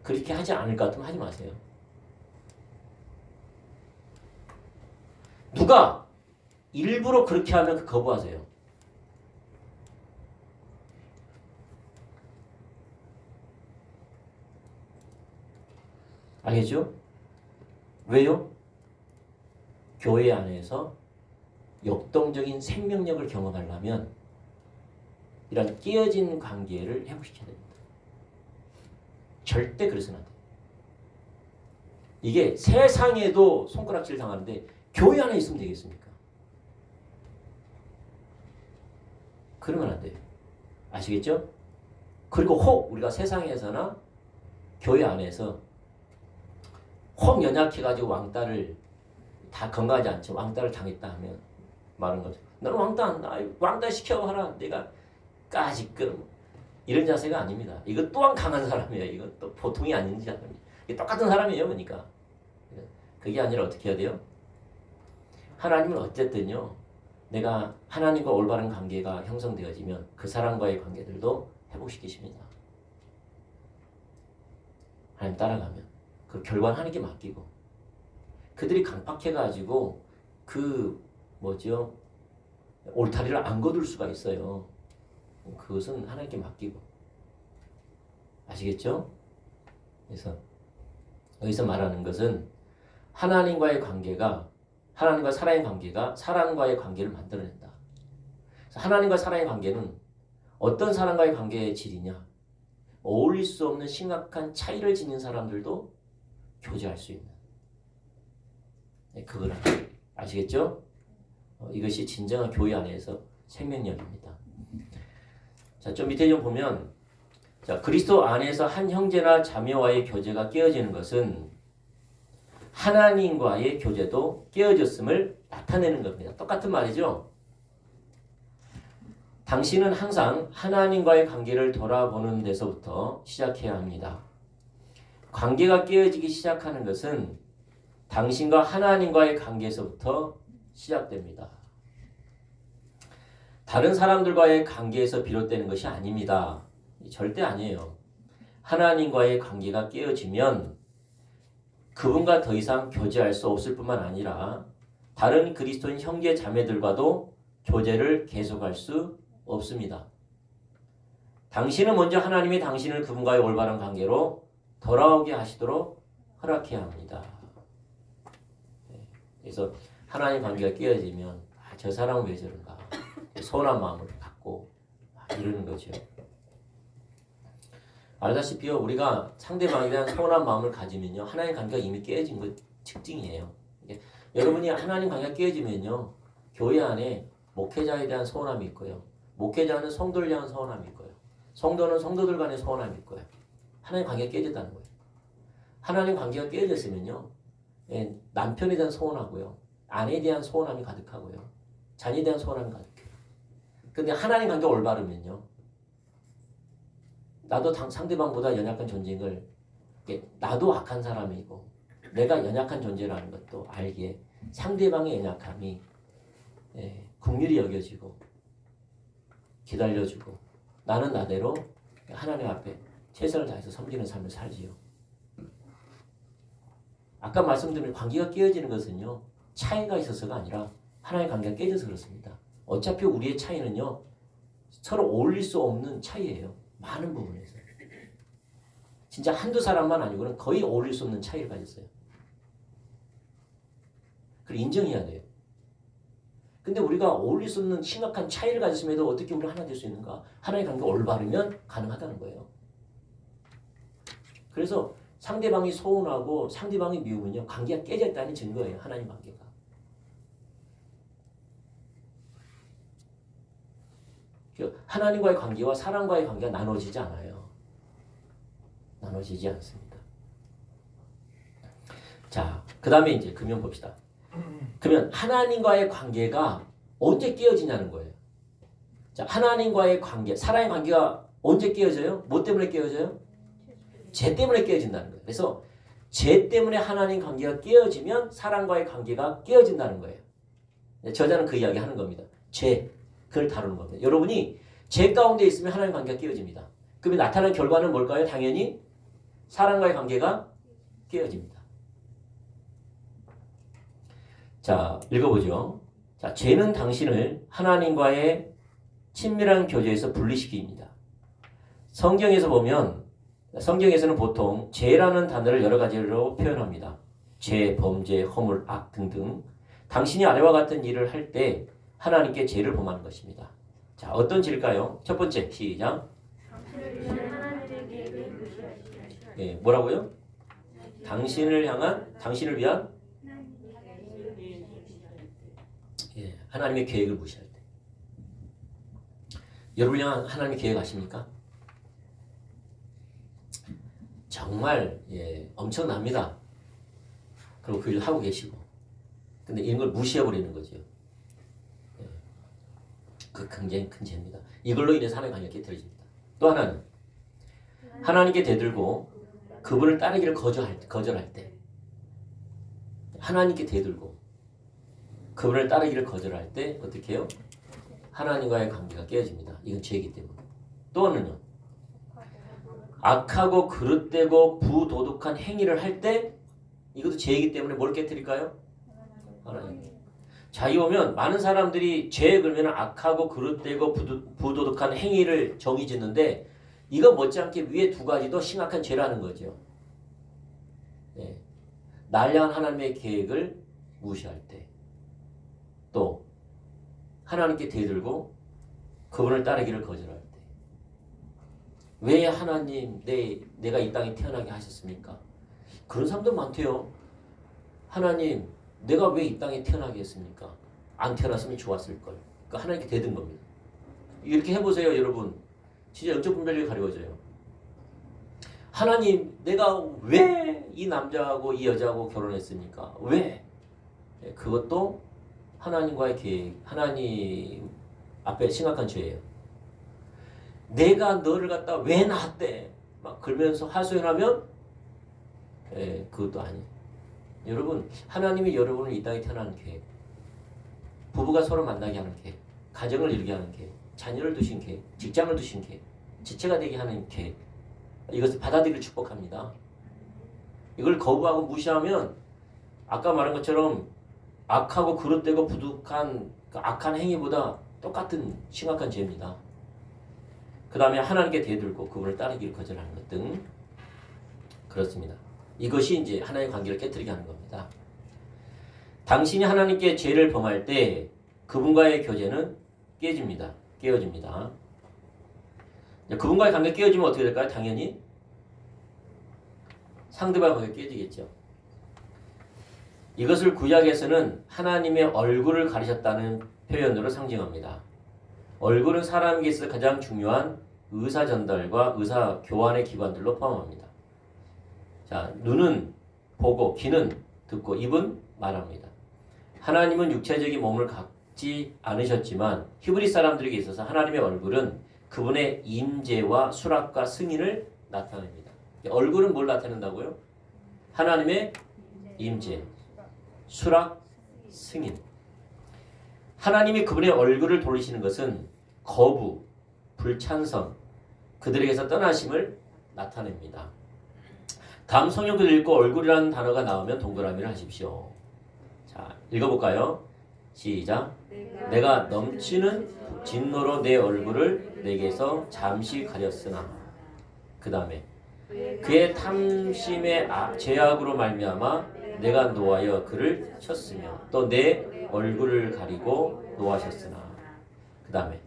그렇게 하지 않을 것 같으면 하지 마세요. 누가 일부러 그렇게 하면 거부하세요. 알겠죠? 왜요? 교회 안에서 역동적인 생명력을 경험하려면 이런 깨어진 관계를 회복시켜야 됩니다. 절대 그래서는 안 돼요. 이게 세상에도 손가락질 당하는데 교회 안에 있으면 되겠습니까? 그러면 안 돼요. 아시겠죠? 그리고 혹 우리가 세상에서나 교회 안에서 혹 연약해가지고 왕따를 다 건강하지 않죠. 왕따를 당했다 하면 말은 거죠. 너는 왕따 시켜봐라. 내가 까짓끔 이런 자세가 아닙니다. 이거 또한 강한 사람이에요. 이거 또 보통이 아닌 사람이에요. 이게 똑같은 사람이에요. 그러니까 그게 아니라 어떻게 해야 돼요? 하나님은 어쨌든요. 내가 하나님과 올바른 관계가 형성되어지면 그 사람과의 관계들도 회복시키십니다. 하나님 따라가면 그 결과는 하나님께 맡기고 그들이 강팍해가지고 올타리를 안 거둘 수가 있어요. 그것은 하나님께 맡기고 아시겠죠? 그래서 여기서 말하는 것은 하나님과의 관계가 하나님과 사랑의 관계가 사람과의 관계를 만들어낸다. 하나님과 사랑의 관계는 어떤 사람과의 관계의 질이냐? 어울릴 수 없는 심각한 차이를 지닌 사람들도 교제할 수 있는 그거라. 아시겠죠? 이것이 진정한 교회 안에서 생명력입니다. 자, 좀 밑에 좀 보면 자, 그리스도 안에서 한 형제나 자매와의 교제가 깨어지는 것은 하나님과의 교제도 깨어졌음을 나타내는 겁니다. 똑같은 말이죠. 당신은 항상 하나님과의 관계를 돌아보는 데서부터 시작해야 합니다. 관계가 깨어지기 시작하는 것은 당신과 하나님과의 관계에서부터 시작됩니다. 다른 사람들과의 관계에서 비롯되는 것이 아닙니다. 절대 아니에요. 하나님과의 관계가 깨어지면 그분과 더 이상 교제할 수 없을 뿐만 아니라 다른 그리스도인 형제 자매들과도 교제를 계속할 수 없습니다. 당신은 먼저 하나님이 당신을 그분과의 올바른 관계로 돌아오게 하시도록 허락해야 합니다. 그래서 하나님 관계가 깨어지면 저 사람은 왜 저런가 서운한 마음을 갖고 이러는 거죠. 알다시피요 우리가 상대방에 대한 서운한 마음을 가지면요 하나님 관계가 이미 깨어진 것 특징이에요. 여러분이 하나님 관계가 깨어지면요 교회 안에 목회자에 대한 서운함이 있고요. 목회자는 성도를 향한 서운함이 있고요. 성도는 성도들 간의 서운함이 있고요. 하나님 관계가 깨졌다는 거예요. 하나님 관계가 깨어졌으면요 남편에 대한 서운하고요. 아내에 대한 서운함이 가득하고요. 자녀에 대한 서운함이 가득해요. 근데 하나님 관계가 올바르면요. 나도 상대방보다 연약한 존재인 걸 나도 악한 사람이고 내가 연약한 존재라는 것도 알기에 상대방의 연약함이 긍휼히 여겨지고 기다려주고 나는 나대로 하나님 앞에 최선을 다해서 섬기는 삶을 살지요. 아까 말씀드린 관계가 깨어지는 것은요. 차이가 있어서가 아니라 하나의 관계가 깨져서 그렇습니다. 어차피 우리의 차이는요. 서로 어울릴 수 없는 차이예요. 많은 부분에서. 진짜 한두 사람만 아니고는 거의 어울릴 수 없는 차이를 가졌어요. 그걸 인정해야 돼요. 근데 우리가 어울릴 수 없는 심각한 차이를 가졌음에도 어떻게 우리가 하나 될 수 있는가? 하나의 관계가 올바르면 가능하다는 거예요. 그래서 상대방이 서운하고 상대방이 미우면요. 관계가 깨졌다는 증거예요. 하나님 관계가. 하나님과의 관계와 사람과의 관계가 나눠지지 않아요. 나눠지지 않습니다. 자, 그 다음에 이제 금연 봅시다. 그러면 하나님과의 관계가 언제 깨어지냐는 거예요. 자, 하나님과의 관계, 사랑의 관계가 언제 깨어져요? 뭐 때문에 깨어져요? 죄 때문에 깨어진다는 거예요. 그래서 죄 때문에 하나님 관계가 깨어지면 사랑과의 관계가 깨어진다는 거예요. 저자는 그 이야기 하는 겁니다. 죄, 그걸 다루는 겁니다. 여러분이 죄 가운데 있으면 하나님 관계가 깨어집니다. 그러면 나타나는 결과는 뭘까요? 당연히 사랑과의 관계가 깨어집니다. 자, 읽어보죠. 자, 죄는 당신을 하나님과의 친밀한 교제에서 분리시킵니다. 성경에서는 보통 죄라는 단어를 여러 가지로 표현합니다. 죄, 범죄, 허물, 악 등등. 당신이 아래와 같은 일을 할 때 하나님께 죄를 범하는 것입니다. 자, 어떤 죄일까요? 첫 번째, 시작. 예, 뭐라고요? 당신을 위한 예, 하나님의 계획을 무시할 때. 여러분 향한 하나님의 계획 아십니까? 정말 예, 엄청납니다. 그리고 그 일을 하고 계시고. 근데 이런 걸 무시해버리는 거죠. 예, 그 굉장히 큰 죄입니다. 이걸로 인해서 하나님의 관계가 깨트려집니다. 또 하나는 하나님께 대들고 그분을 따르기를 거절할 때 하나님께 대들고 그분을 따르기를 거절할 때 어떻게 해요? 하나님과의 관계가 깨어집니다. 이건 죄이기 때문에. 또 하나는요. 악하고 그릇되고 부도덕한 행위를 할 때 이것도 죄이기 때문에 뭘 깨뜨릴까요? 하나님. 자, 이 보면 많은 사람들이 죄에 걸면 악하고 그릇되고 부도덕한 행위를 정의 짓는데 이거 못지않게 위에 두 가지 더 심각한 죄라는 거죠. 네. 날 향한 하나님의 계획을 무시할 때 또 하나님께 대들고 그분을 따르기를 거절할 때 왜 하나님 내가 이 땅에 태어나게 하셨습니까? 그런 사람도 많대요. 하나님 내가 왜 이 땅에 태어나게 했습니까? 안 태어났으면 좋았을걸. 그러니까 하나님께 대든 겁니다. 이렇게 해보세요 여러분. 진짜 영적 분별력이 가려워져요. 하나님 내가 왜 이 남자하고 이 여자하고 결혼했습니까? 왜? 그것도 하나님과의 계획, 하나님 앞에 심각한 죄예요. 내가 너를 갖다 왜 낳았대? 막 그러면서 하소연하면 그것도 아니에요. 여러분, 하나님이 여러분을 이 땅에 태어나는 계획, 부부가 서로 만나게 하는 계획, 가정을 이루게 하는 계획, 자녀를 두신 계획, 직장을 두신 계획, 지체가 되게 하는 계획, 이것을 받아들일 축복합니다. 이걸 거부하고 무시하면 아까 말한 것처럼 악하고 그릇되고 부득한 그 악한 행위보다 똑같은 심각한 죄입니다. 그 다음에 하나님께 대들고 그분을 따르기를 거절하는 것 등 그렇습니다. 이것이 이제 하나님의 관계를 깨뜨리게 하는 겁니다. 당신이 하나님께 죄를 범할 때 그분과의 교제는 깨어집니다. 그분과의 관계가 깨어지면 어떻게 될까요? 당연히 상대방의 관계가 깨지겠죠. 이것을 구약에서는 하나님의 얼굴을 가리셨다는 표현으로 상징합니다. 얼굴은 사람에게 있어 가장 중요한 의사 전달과 의사 교환의 기관들로 포함합니다. 자, 눈은 보고, 귀는 듣고, 입은 말합니다. 하나님은 육체적인 몸을 갖지 않으셨지만 히브리 사람들에게 있어서 하나님의 얼굴은 그분의 임재와 수락과 승인을 나타냅니다. 얼굴은 뭘 나타낸다고요? 하나님의 임재, 수락, 승인. 하나님이 그분의 얼굴을 돌리시는 것은 거부, 불찬성, 그들에게서 떠나심을 나타냅니다. 다음 성경글 읽고 얼굴이라는 단어가 나오면 동그라미를 하십시오. 자, 읽어볼까요? 시작. 내가 넘치는 진노로 내 얼굴을 내게서 잠시 가렸으나 그 다음에 그의 탐심의 죄악으로 말미암아 내가 노하여 그를 쳤으며 또 내 얼굴을 가리고 노하셨으나 그 다음에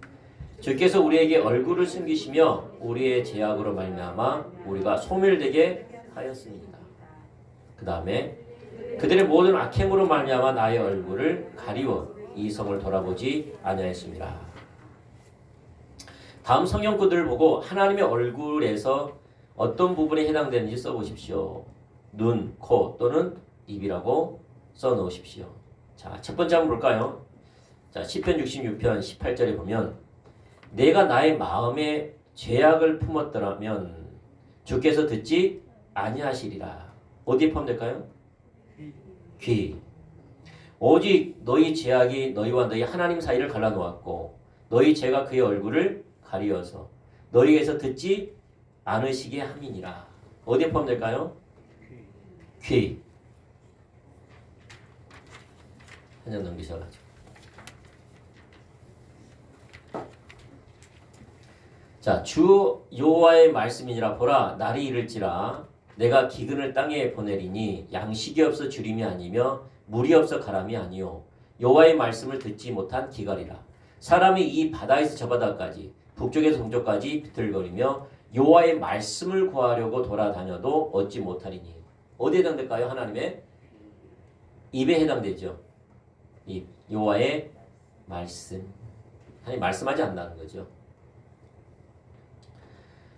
주께서 우리에게 얼굴을 숨기시며 우리의 죄악으로 말미암아 우리가 소멸되게 하였습니다. 그 다음에 그들의 모든 악행으로 말미암아 나의 얼굴을 가리워 이 성을 돌아보지 아니하였습니다. 다음 성경구들을 보고 하나님의 얼굴에서 어떤 부분에 해당되는지 써보십시오. 눈, 코 또는 입이라고 써놓으십시오. 자, 첫 번째 한번 볼까요? 자, 시편 66편 18절에 보면 내가 나의 마음에 죄악을 품었더라면 주께서 듣지 아니하시리라. 어디에 포함될까요? 귀. 오직 너희 죄악이 너희와 너희 하나님 사이를 갈라놓았고 너희 죄가 그의 얼굴을 가리어서 너희에게서 듣지 않으시게 함이니라. 어디에 포함될까요? 귀. 한 장 넘기셔가지고. 자, 주 여호와의 말씀이니라. 보라 날이 이를지라 내가 기근을 땅에 보내리니 양식이 없어 주림이 아니며 물이 없어 가람이 아니요 여호와의 말씀을 듣지 못한 기갈이라. 사람이 이 바다에서 저 바다까지 북쪽에서 동쪽까지 비틀거리며 여호와의 말씀을 구하려고 돌아다녀도 얻지 못하리니. 어디에 해당될까요? 하나님의 입에 해당되죠. 입. 여호와의 말씀. 하나님 말씀하지 않는다는 거죠.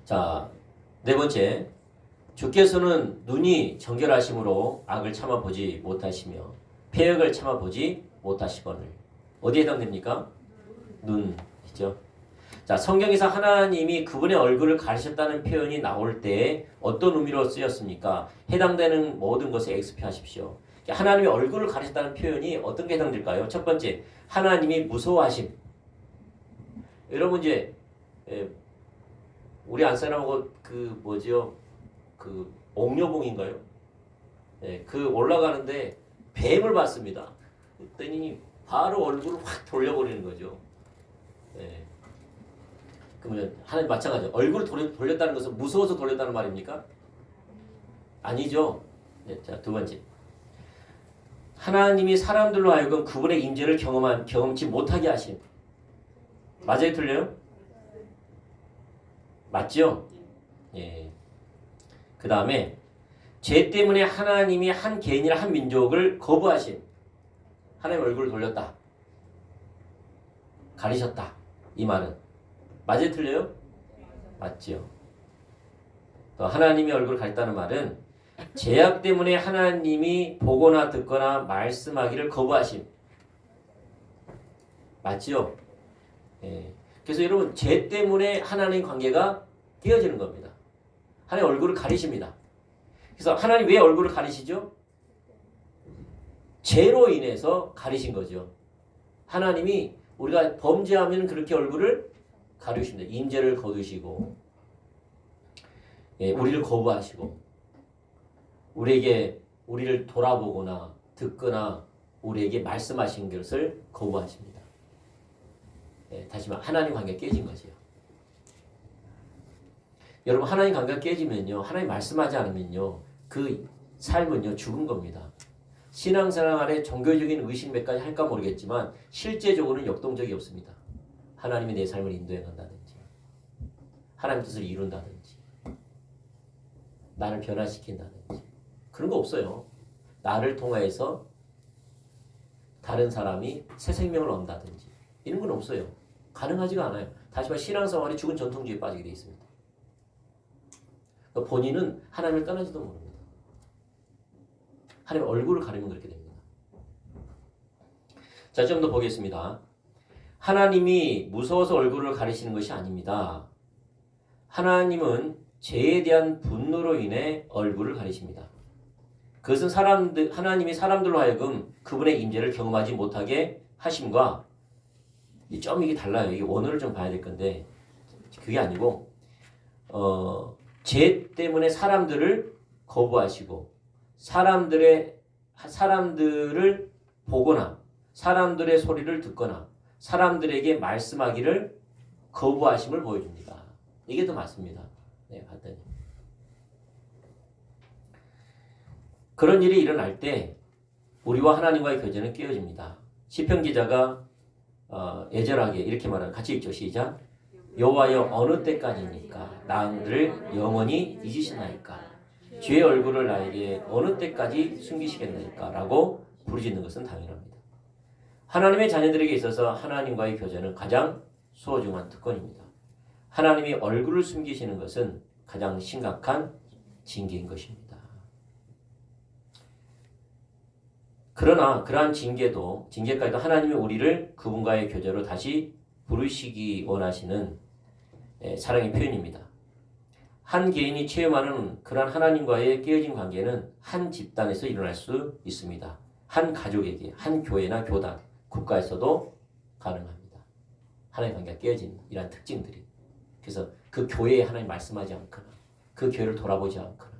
자, 네 번째, 주께서는 눈이 정결하심으로 악을 참아보지 못하시며 패역을 참아보지 못하시거늘. 어디에 해당됩니까? 눈이죠. 자, 성경에서 하나님이 그분의 얼굴을 가리셨다는 표현이 나올 때 어떤 의미로 쓰였습니까? 해당되는 모든 것에 XP하십시오. 하나님의 얼굴을 가리셨다는 표현이 어떤 게 해당될까요? 첫 번째, 하나님이 무서워하심. 여러분 이제 우리 안사람하고 그 뭐죠? 그 옥녀봉인가요? 네, 그 올라가는데 뱀을 봤습니다. 그랬더니 바로 얼굴을 확 돌려버리는 거죠. 네. 그러면 하나님 마찬가지죠. 얼굴을 돌렸다는 것은 무서워서 돌렸다는 말입니까? 아니죠. 네, 자, 두 번째. 하나님이 사람들로 하여금 그분의 임재를 경험치 못하게 하심. 맞아요? 틀려요? 맞죠? 예. 그 다음에 죄 때문에 하나님이 한 개인이나 한 민족을 거부하심. 하나님 얼굴을 돌렸다. 가리셨다. 이 말은 맞아요? 틀려요? 맞죠? 또 하나님의 얼굴을 가렸다는 말은 죄악 때문에 하나님이 보거나 듣거나 말씀하기를 거부하심. 맞죠? 예. 그래서 여러분 죄 때문에 하나님 관계가 깨어지는 겁니다. 하나님 얼굴을 가리십니다. 그래서 하나님 왜 얼굴을 가리시죠? 죄로 인해서 가리신 거죠. 하나님이 우리가 범죄하면 그렇게 얼굴을 가리십니다. 임재를 거두시고 예, 우리를 거부하시고 우리를 돌아보거나 듣거나 우리에게 말씀하신 것을 거부하십니다. 예, 다시 말해 하나님 관계가 깨진 거죠. 여러분 하나님 관계가 깨지면요, 하나님 말씀하지 않으면요, 그 삶은요 죽은 겁니다. 신앙생활에 종교적인 의식 몇 가지 할까 모르겠지만 실제적으로는 역동적이 없습니다. 하나님이 내 삶을 인도해 간다든지 하나님 뜻을 이룬다든지 나를 변화시킨다든지 그런 거 없어요. 나를 통해서 다른 사람이 새 생명을 얻는다든지 이런 건 없어요. 가능하지가 않아요. 다시 말해 신앙생활이 죽은 전통주의에 빠지게 되어 있습니다. 그러니까 본인은 하나님을 떠나지도 모릅니다. 하나님의 얼굴을 가리면 그렇게 됩니다. 자, 좀 더 보겠습니다. 하나님이 무서워서 얼굴을 가리시는 것이 아닙니다. 하나님은 죄에 대한 분노로 인해 얼굴을 가리십니다. 그것은 하나님이 사람들로 하여금 그분의 임재를 경험하지 못하게 하심과 좀 이게 달라요. 이게 원어를 좀 봐야 될 건데 그게 아니고 죄 때문에 사람들을 거부하시고 사람들을 보거나 사람들의 소리를 듣거나 사람들에게 말씀하기를 거부하심을 보여줍니다. 이게 더 맞습니다. 네, 봤더니. 그런 일이 일어날 때 우리와 하나님과의 교제는 깨어집니다. 시편 기자가 애절하게 이렇게 말하는 같이 읽죠. 시작. 여호와여 어느 때까지입니까? 나를 영원히 잊으시나이까? 주의 얼굴을 나에게 어느 때까지 숨기시겠나이까? 라고 부르짖는 것은 당연합니다. 하나님의 자녀들에게 있어서 하나님과의 교제는 가장 소중한 특권입니다. 하나님이 얼굴을 숨기시는 것은 가장 심각한 징계인 것입니다. 그러나 그러한 징계까지도 하나님이 우리를 그분과의 교제로 다시 부르시기 원하시는 사랑의 표현입니다. 한 개인이 체험하는 그러한 하나님과의 깨어진 관계는 한 집단에서 일어날 수 있습니다. 한 가족에게, 한 교회나 교단, 국가에서도 가능합니다. 하나님 관계가 깨어진 이러한 특징들이. 그래서 그 교회에 하나님 말씀하지 않거나 그 교회를 돌아보지 않거나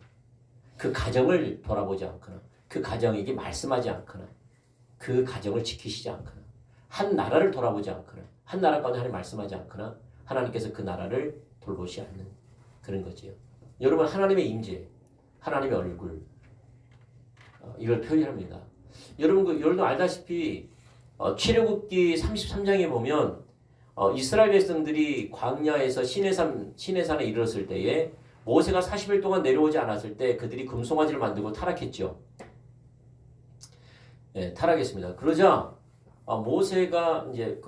그 가정을 돌아보지 않거나 그 가정에게 말씀하지 않거나 그 가정을 지키시지 않거나 한 나라를 돌아보지 않거나 한 나라 가운데 하나님 말씀하지 않거나 하나님께서 그 나라를 돌보시지 않는 그런 거지요. 여러분 하나님의 임재, 하나님의 얼굴 이걸 표현합니다. 여러분도 알다시피 출애굽기 33장에 보면 이스라엘 백성들이 광야에서 시내산에 이르렀을 때에 모세가 40일 동안 내려오지 않았을 때 그들이 금송아지를 만들고 타락했죠. 네, 타락했습니다. 그러자 모세가 이제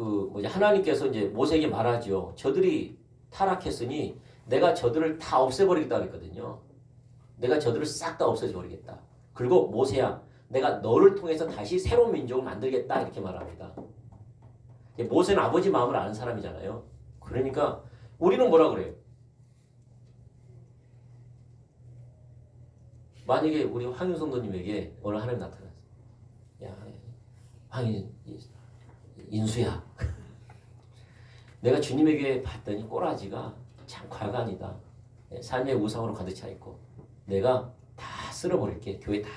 하나님께서 이제 모세에게 말하죠. 저들이 타락했으니 내가 저들을 다 없애버리겠다 그랬거든요. 내가 저들을 싹 다 없애버리겠다. 그리고 모세야, 내가 너를 통해서 다시 새로운 민족을 만들겠다 이렇게 말합니다. 모세는 아버지 마음을 아는 사람이잖아요. 그러니까 우리는 뭐라 그래요? 만약에 우리 황윤 성도님에게 오늘 하나님 나타났어. 야, 인수야. 내가 주님에게 봤더니 꼬라지가 참 과간이다. 삶의 우상으로 가득 차 있고 내가 다 쓸어버릴게. 교회 다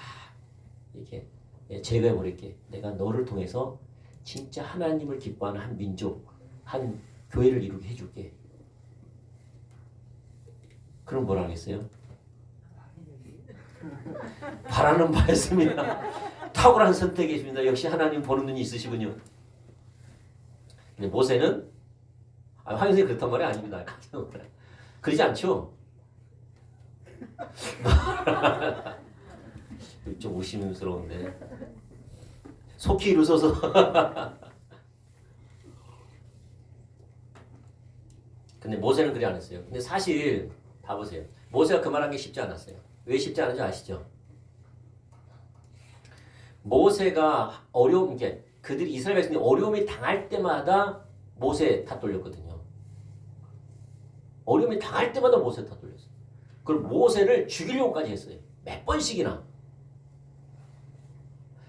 이렇게 제거해버릴게. 내가 너를 통해서 진짜 하나님을 기뻐하는 한 민족, 한 교회를 이루게 해줄게. 그럼 뭐라 하겠어요? 바라는 바였습니다. 탁월한 선택이십니다. 역시 하나님 보는 눈이 있으시군요. 근데 모세는 황선생이 그렇단 말이 아닙니다. 그러지 않죠? 좀 의심스러운데 속히 이루소서. 근데 모세는 그리 안 했어요. 근데 사실 봐보세요. 모세가 그 말한 게 쉽지 않았어요. 왜 쉽지 않은지 아시죠? 모세가 그들이 이스라엘 백성이 어려움이 당할 때마다 모세 탓 돌렸거든요. 어려움이 당할 때마다 모세 탓 돌렸어요. 그럼 모세를 죽이려고까지 했어요. 몇 번씩이나.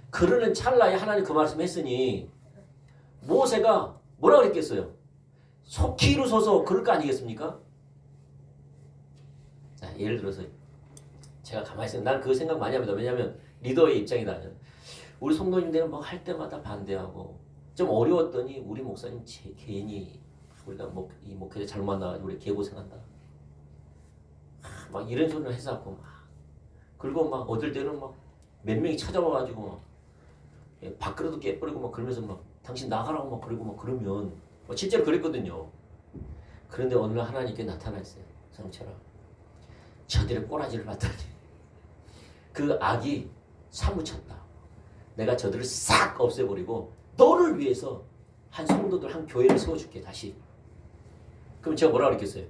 그러는 찰나에 하나님 그 말씀 했으니 모세가 뭐라 그랬겠어요? 속히 이루소서 그럴 거 아니겠습니까? 자, 예를 들어서 제가 가만히 있어요. 난 그 생각 많이 합니다. 왜냐하면 리더의 입장이다. 우리 성도님들은 뭐 할 때마다 반대하고 좀 어려웠더니 우리 목사님 괜히 우리가 이 목회자 잘못 만나가지고 우리 개고생한다. 막 이런 소리를 해서갖고 막 그리고 막 어떨 때는 막 몇 명이 찾아와가지고 막 밥그릇도 깨버리고 막 그러면서 막 당신 나가라고 막 그러고 막 그러면 실제로 그랬거든요. 그런데 어느 날 하나님께 나타났어요. 성처럼 저들의 꼬라지를 봤더니 그 악이 사무쳤다. 내가 저들을 싹 없애버리고 너를 위해서 한 성도들 한 교회를 세워줄게 다시. 그럼 제가 뭐라고 그랬겠어요?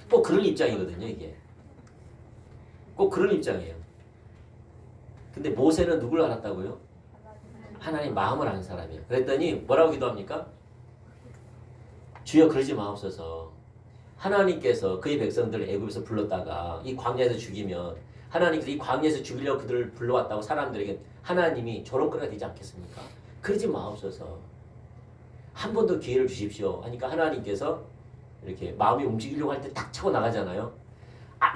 꼭 그런 입장이거든요. 이게 꼭 그런 입장이에요. 근데 모세는 누굴 알았다고요? 하나님 마음을 아는 사람이에요. 그랬더니 뭐라고 기도합니까? 주여 그러지 마옵소서. 하나님께서 그의 백성들을 애굽에서 불렀다가 이 광야에서 죽이면 하나님께서 이 광야에서 죽이려고 그들을 불러왔다고 사람들에게 하나님이 조롱거리가 되지 않겠습니까? 그러지 마옵소서. 한 번 더 기회를 주십시오. 하니까 하나님께서 이렇게 마음이 움직이려고 할 때 딱 차고 나가잖아요.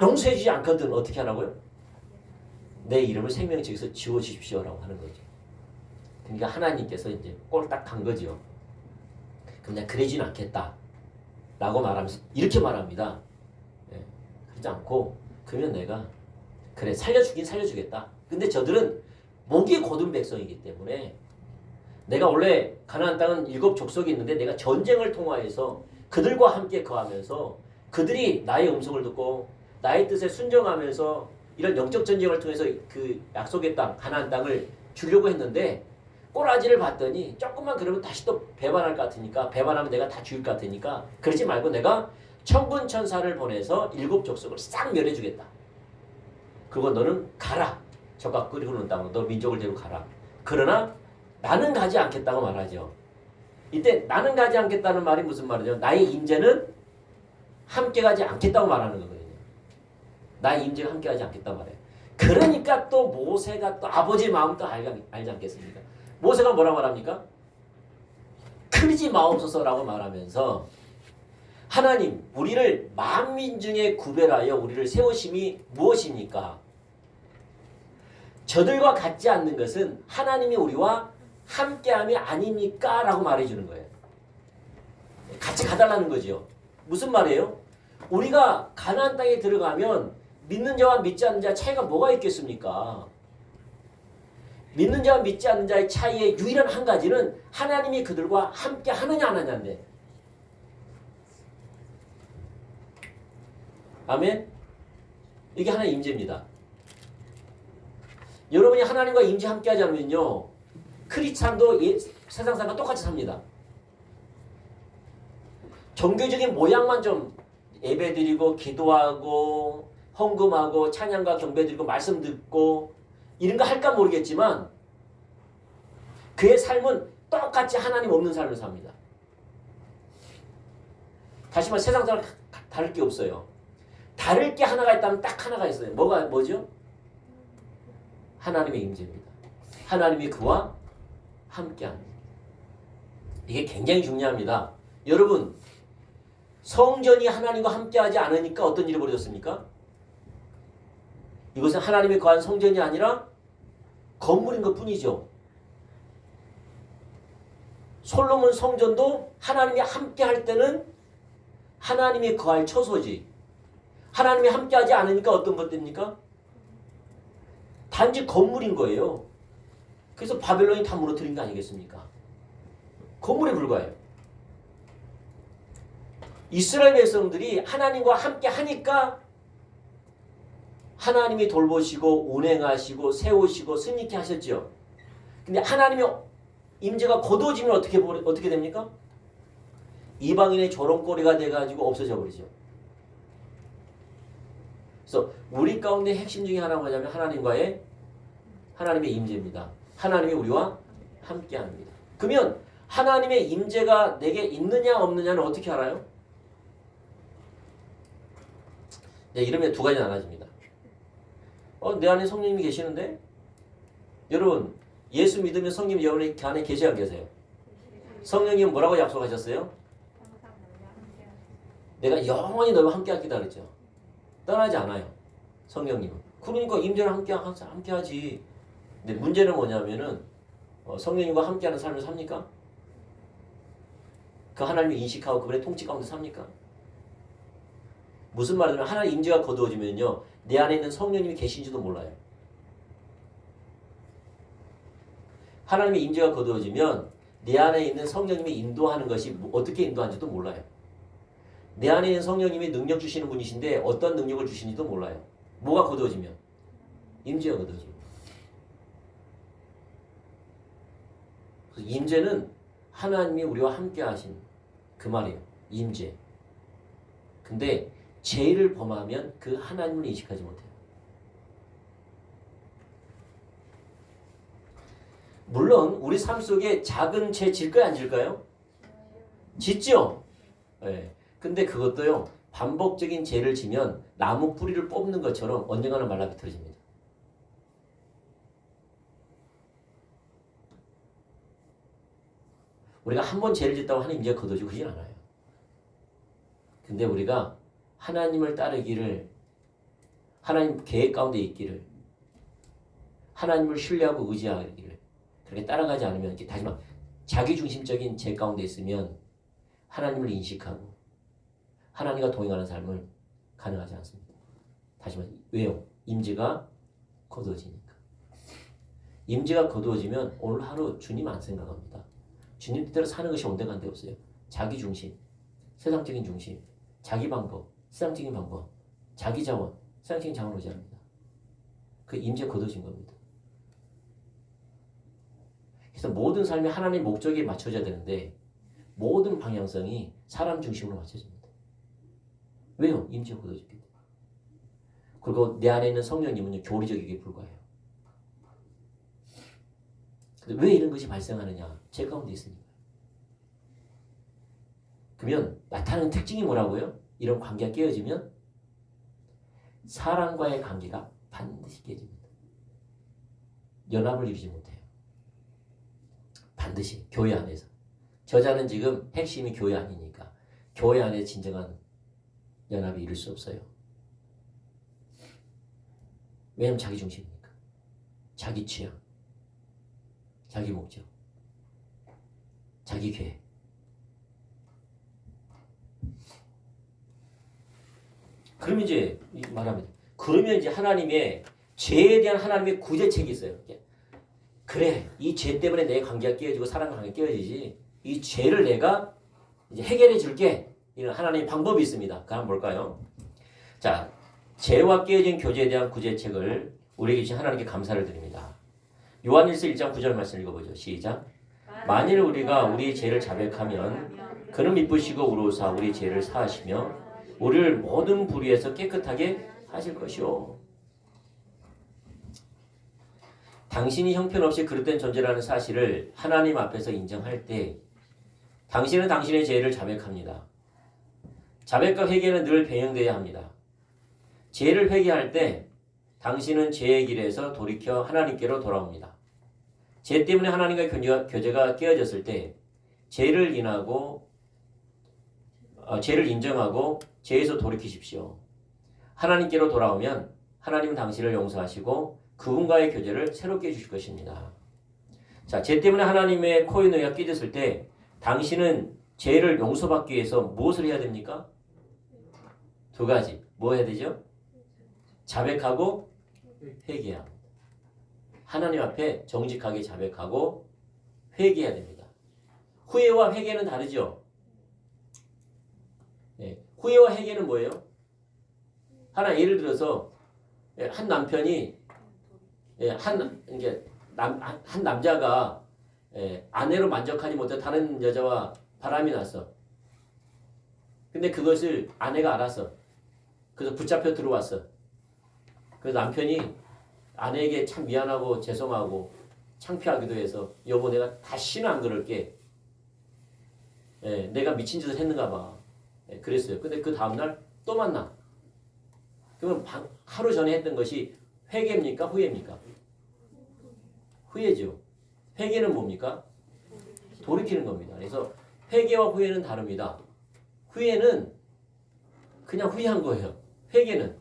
용서해 주지 않거든. 어떻게 하라고요? 내 이름을 생명책에서 지워주십시오라고 하는 거죠. 그러니까 하나님께서 이제 꼴딱 간 거죠. 그럼 내가 그러지는 않겠다 라고 말하면서 이렇게 말합니다. 예, 그러지 않고 그러면 내가 그래 살려주긴 살려주겠다. 근데 저들은 목이 곧은 백성이기 때문에 내가 원래 가나안 땅은 7 족속이 있는데 내가 전쟁을 통하여서 그들과 함께 거하면서 그들이 나의 음성을 듣고 나의 뜻에 순종하면서 이런 영적 전쟁을 통해서 그 약속의 땅 가나안 땅을 주려고 했는데 꼬라지를 봤더니 조금만 그러면 다시 또 배반할 것 같으니까 배반하면 내가 다 죽일 것 같으니까 그러지 말고 내가 천군 천사를 보내서 7 족속을 싹 멸해주겠다. 그거 너는 가라. 적과 꿀이 흐르는 땅으로 너 민족을 데리고 가라. 그러나 나는 가지 않겠다고 말하죠. 이때 나는 가지 않겠다는 말이 무슨 말이죠? 나의 임재는 함께 가지 않겠다고 말하는 거거든요. 나의 임재가 함께 가지 않겠다고 말해요. 그러니까 또 모세가 또 아버지의 마음을 또 알지 않겠습니까? 모세가 뭐라고 말합니까? 그러지 마옵소서라고 말하면서 하나님 우리를 만민 중에 구별하여 우리를 세우심이 무엇입니까? 저들과 같지 않는 것은 하나님이 우리와 함께함이 아닙니까? 라고 말해주는 거예요. 같이 가달라는 거죠. 무슨 말이에요? 우리가 가나안 땅에 들어가면 믿는 자와 믿지 않는 자의 차이가 뭐가 있겠습니까? 믿는 자와 믿지 않는 자의 차이의 유일한 한 가지는 하나님이 그들과 함께 하느냐 안 하냐인데. 아멘? 이게 하나의 임재입니다. 여러분이 하나님과 임재 함께 하지 않으면요. 크리스찬도 세상 사람과 똑같이 삽니다. 종교적인 모양만 좀 예배드리고 기도하고 헌금하고 찬양과 경배드리고 말씀 듣고 이런 거 할까 모르겠지만 그의 삶은 똑같이 하나님 없는 삶을 삽니다. 다시 말해 세상 사람 다를 게 없어요. 다를 게 하나가 있다면 딱 하나가 있어요. 뭐죠? 하나님의 임재입니다. 하나님이 그와 함께합니다. 이게 굉장히 중요합니다. 여러분 성전이 하나님과 함께하지 않으니까 어떤 일이 벌어졌습니까? 이것은 하나님이 거한 성전이 아니라 건물인 것뿐이죠. 솔로몬 성전도 하나님이 함께할 때는 하나님이 거할 처소지. 하나님이 함께하지 않으니까 어떤 것 됩니까? 단지 건물인 거예요. 그래서 바벨론이 다 무너뜨린 거 아니겠습니까? 건물에 불과해요. 이스라엘 백성들이 하나님과 함께 하니까 하나님이 돌보시고 운행하시고 세우시고 승리케 하셨죠. 근데 하나님의 임재가 거두어지면 어떻게 됩니까? 이방인의 조롱거리가 돼가지고 없어져 버리죠. 그래서 우리 가운데 핵심 중에 하나가 뭐냐면 하나님의 임재입니다. 하나님이 우리와 함께합니다. 그러면 하나님의 임재가 내게 있느냐 없느냐는 어떻게 알아요? 네, 이러면 두 가지 나눠집니다. 내 안에 성령님이 계시는데? 여러분 예수 믿으면 성령님 여러분 안에 계세요 안 계세요? 성령님은 뭐라고 약속하셨어요? 내가 영원히 너와 함께하기다 그랬죠. 떠나지 않아요. 성령님은. 그러니까 임재를 함께하지. 근데 문제는 뭐냐면은 성령님과 함께하는 삶을 삽니까? 그 하나님을 인식하고 그분의 통치 가운데 삽니까? 무슨 말이냐면 하나님 임재가 거두어지면요. 내 안에 있는 성령님이 계신지도 몰라요. 하나님의 임재가 거두어지면 내 안에 있는 성령님이 인도하는 것이 어떻게 인도하는지도 몰라요. 내 안에 있는 성령님이 능력 주시는 분이신데 어떤 능력을 주시는지도 몰라요. 뭐가 거두어지면? 임재가 거두어지면. 임재는 하나님이 우리와 함께 하신 그 말이에요. 임재. 근데 죄를 범하면 그 하나님을 인식하지 못해요. 물론 우리 삶 속에 작은 죄 질까요 안 질까요? 짓죠. 네. 근데 그것도요. 반복적인 죄를 지면 나무 뿌리를 뽑는 것처럼 언젠가는 말라비틀어집니다. 우리가 한 번 죄를 짓다고 하나님 임재가 거둬지고 그러진 않아요. 근데 우리가 하나님을 따르기를, 하나님 계획 가운데 있기를, 하나님을 신뢰하고 의지하기를 그렇게 따라가지 않으면, 다시 말 자기중심적인 죄 가운데 있으면 하나님을 인식하고 하나님과 동행하는 삶을 가능하지 않습니다. 다시 말해 왜요? 임재가 거두어지니까. 임재가 거두어지면 오늘 하루 주님 안 생각합니다. 주님 뜻대로 사는 것이 온데간데 없어요. 자기 중심, 세상적인 중심, 자기 방법, 세상적인 방법, 자기 자원, 세상적인 자원 오지 않습니다. 그 임재 거두어진 겁니다. 그래서 모든 삶이 하나님의 목적에 맞춰져야 되는데 모든 방향성이 사람 중심으로 맞춰집니다. 왜요? 임재가 거두어졌기 때문에. 그리고 내 안에 있는 성령님은 교리적이기에 불과해요. 근데 왜 이런 것이 발생하느냐? 죄 가운데 있으니까. 그러면 나타나는 특징이 뭐라고요? 이런 관계가 깨어지면 사람과의 관계가 반드시 깨집니다. 연합을 이루지 못해요. 반드시 교회 안에서. 저자는 지금 핵심이 교회 아니니까 교회 안에 진정한 연합이 이룰 수 없어요. 왜냐면 자기 중심이니까. 자기 취향, 자기 목적, 자기 계획. 그러면 이제 말하면 그러면 이제 하나님의 죄에 대한 하나님의 구제책이 있어요. 그래, 이 죄 때문에 내 관계가 깨어지고 사랑과 관계가 깨어지지. 이 죄를 내가 이제 해결해 줄게. 이런 하나님의 방법이 있습니다. 그럼 뭘까요? 자, 죄와 깨어진 교제에 대한 구제책을 우리에게 주신 하나님께 감사를 드립니다. 요한일서 1장 9절 말씀 읽어보죠. 시작. 만일 우리가 우리의 죄를 자백하면 그는 미쁘시고 우로사 우리 죄를 사하시며 우리를 모든 불의에서 깨끗하게 하실 것이요. 당신이 형편없이 그릇된 존재라는 사실을 하나님 앞에서 인정할 때 당신은 당신의 죄를 자백합니다. 자백과 회개는 늘 병행되어야 합니다. 죄를 회개할 때 당신은 죄의 길에서 돌이켜 하나님께로 돌아옵니다. 죄 때문에 하나님과 교제가 깨어졌을 때 죄를 인정하고 죄에서 돌이키십시오. 하나님께로 돌아오면 하나님은 당신을 용서하시고 그분과의 교제를 새롭게 해주실 것입니다. 자, 죄 때문에 하나님의 코인노예가 깨졌을 때 당신은 죄를 용서받기 위해서 무엇을 해야 됩니까? 두 가지. 뭐 해야 되죠? 자백하고 회개해야 합니다. 하나님 앞에 정직하게 자백하고 회개해야 됩니다. 후회와 회개는 다르죠? 네. 후회와 회개는 뭐예요? 하나 예를 들어서 한 남편이 한 남자가 아내로 만족하지 못해 다른 여자와 바람이 났어. 근데 그것을 아내가 알았어. 그래서 붙잡혀 들어왔어. 그래서 남편이 아내에게 참 미안하고 죄송하고 창피하기도 해서 여보 내가 다시는 안 그럴게. 내가 미친 짓을 했는가 봐. 그랬어요. 근데 그 다음날 또 만나. 그러면 하루 전에 했던 것이 회개입니까? 후회입니까? 후회죠. 회개는 뭡니까? 돌이키는 겁니다. 그래서 회개와 후회는 다릅니다. 후회는 그냥 후회한 거예요. 회개는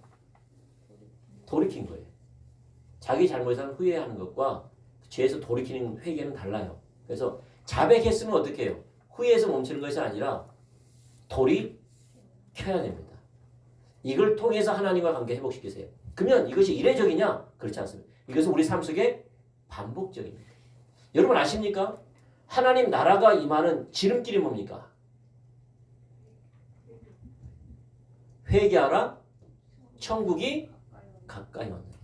돌이킨 거예요. 자기 잘못을 후회하는 것과 죄에서 돌이키는 회개는 달라요. 그래서 자백했으면 어떻게 해요? 후회해서 멈추는 것이 아니라 돌이켜야 됩니다. 이걸 통해서 하나님과 관계 회복시키세요. 그러면 이것이 이례적이냐? 그렇지 않습니다. 이것은 우리 삶 속에 반복적입니다. 여러분 아십니까? 하나님 나라가 임하는 지름길이 뭡니까? 회개하라 천국이 가까이 왔느니라.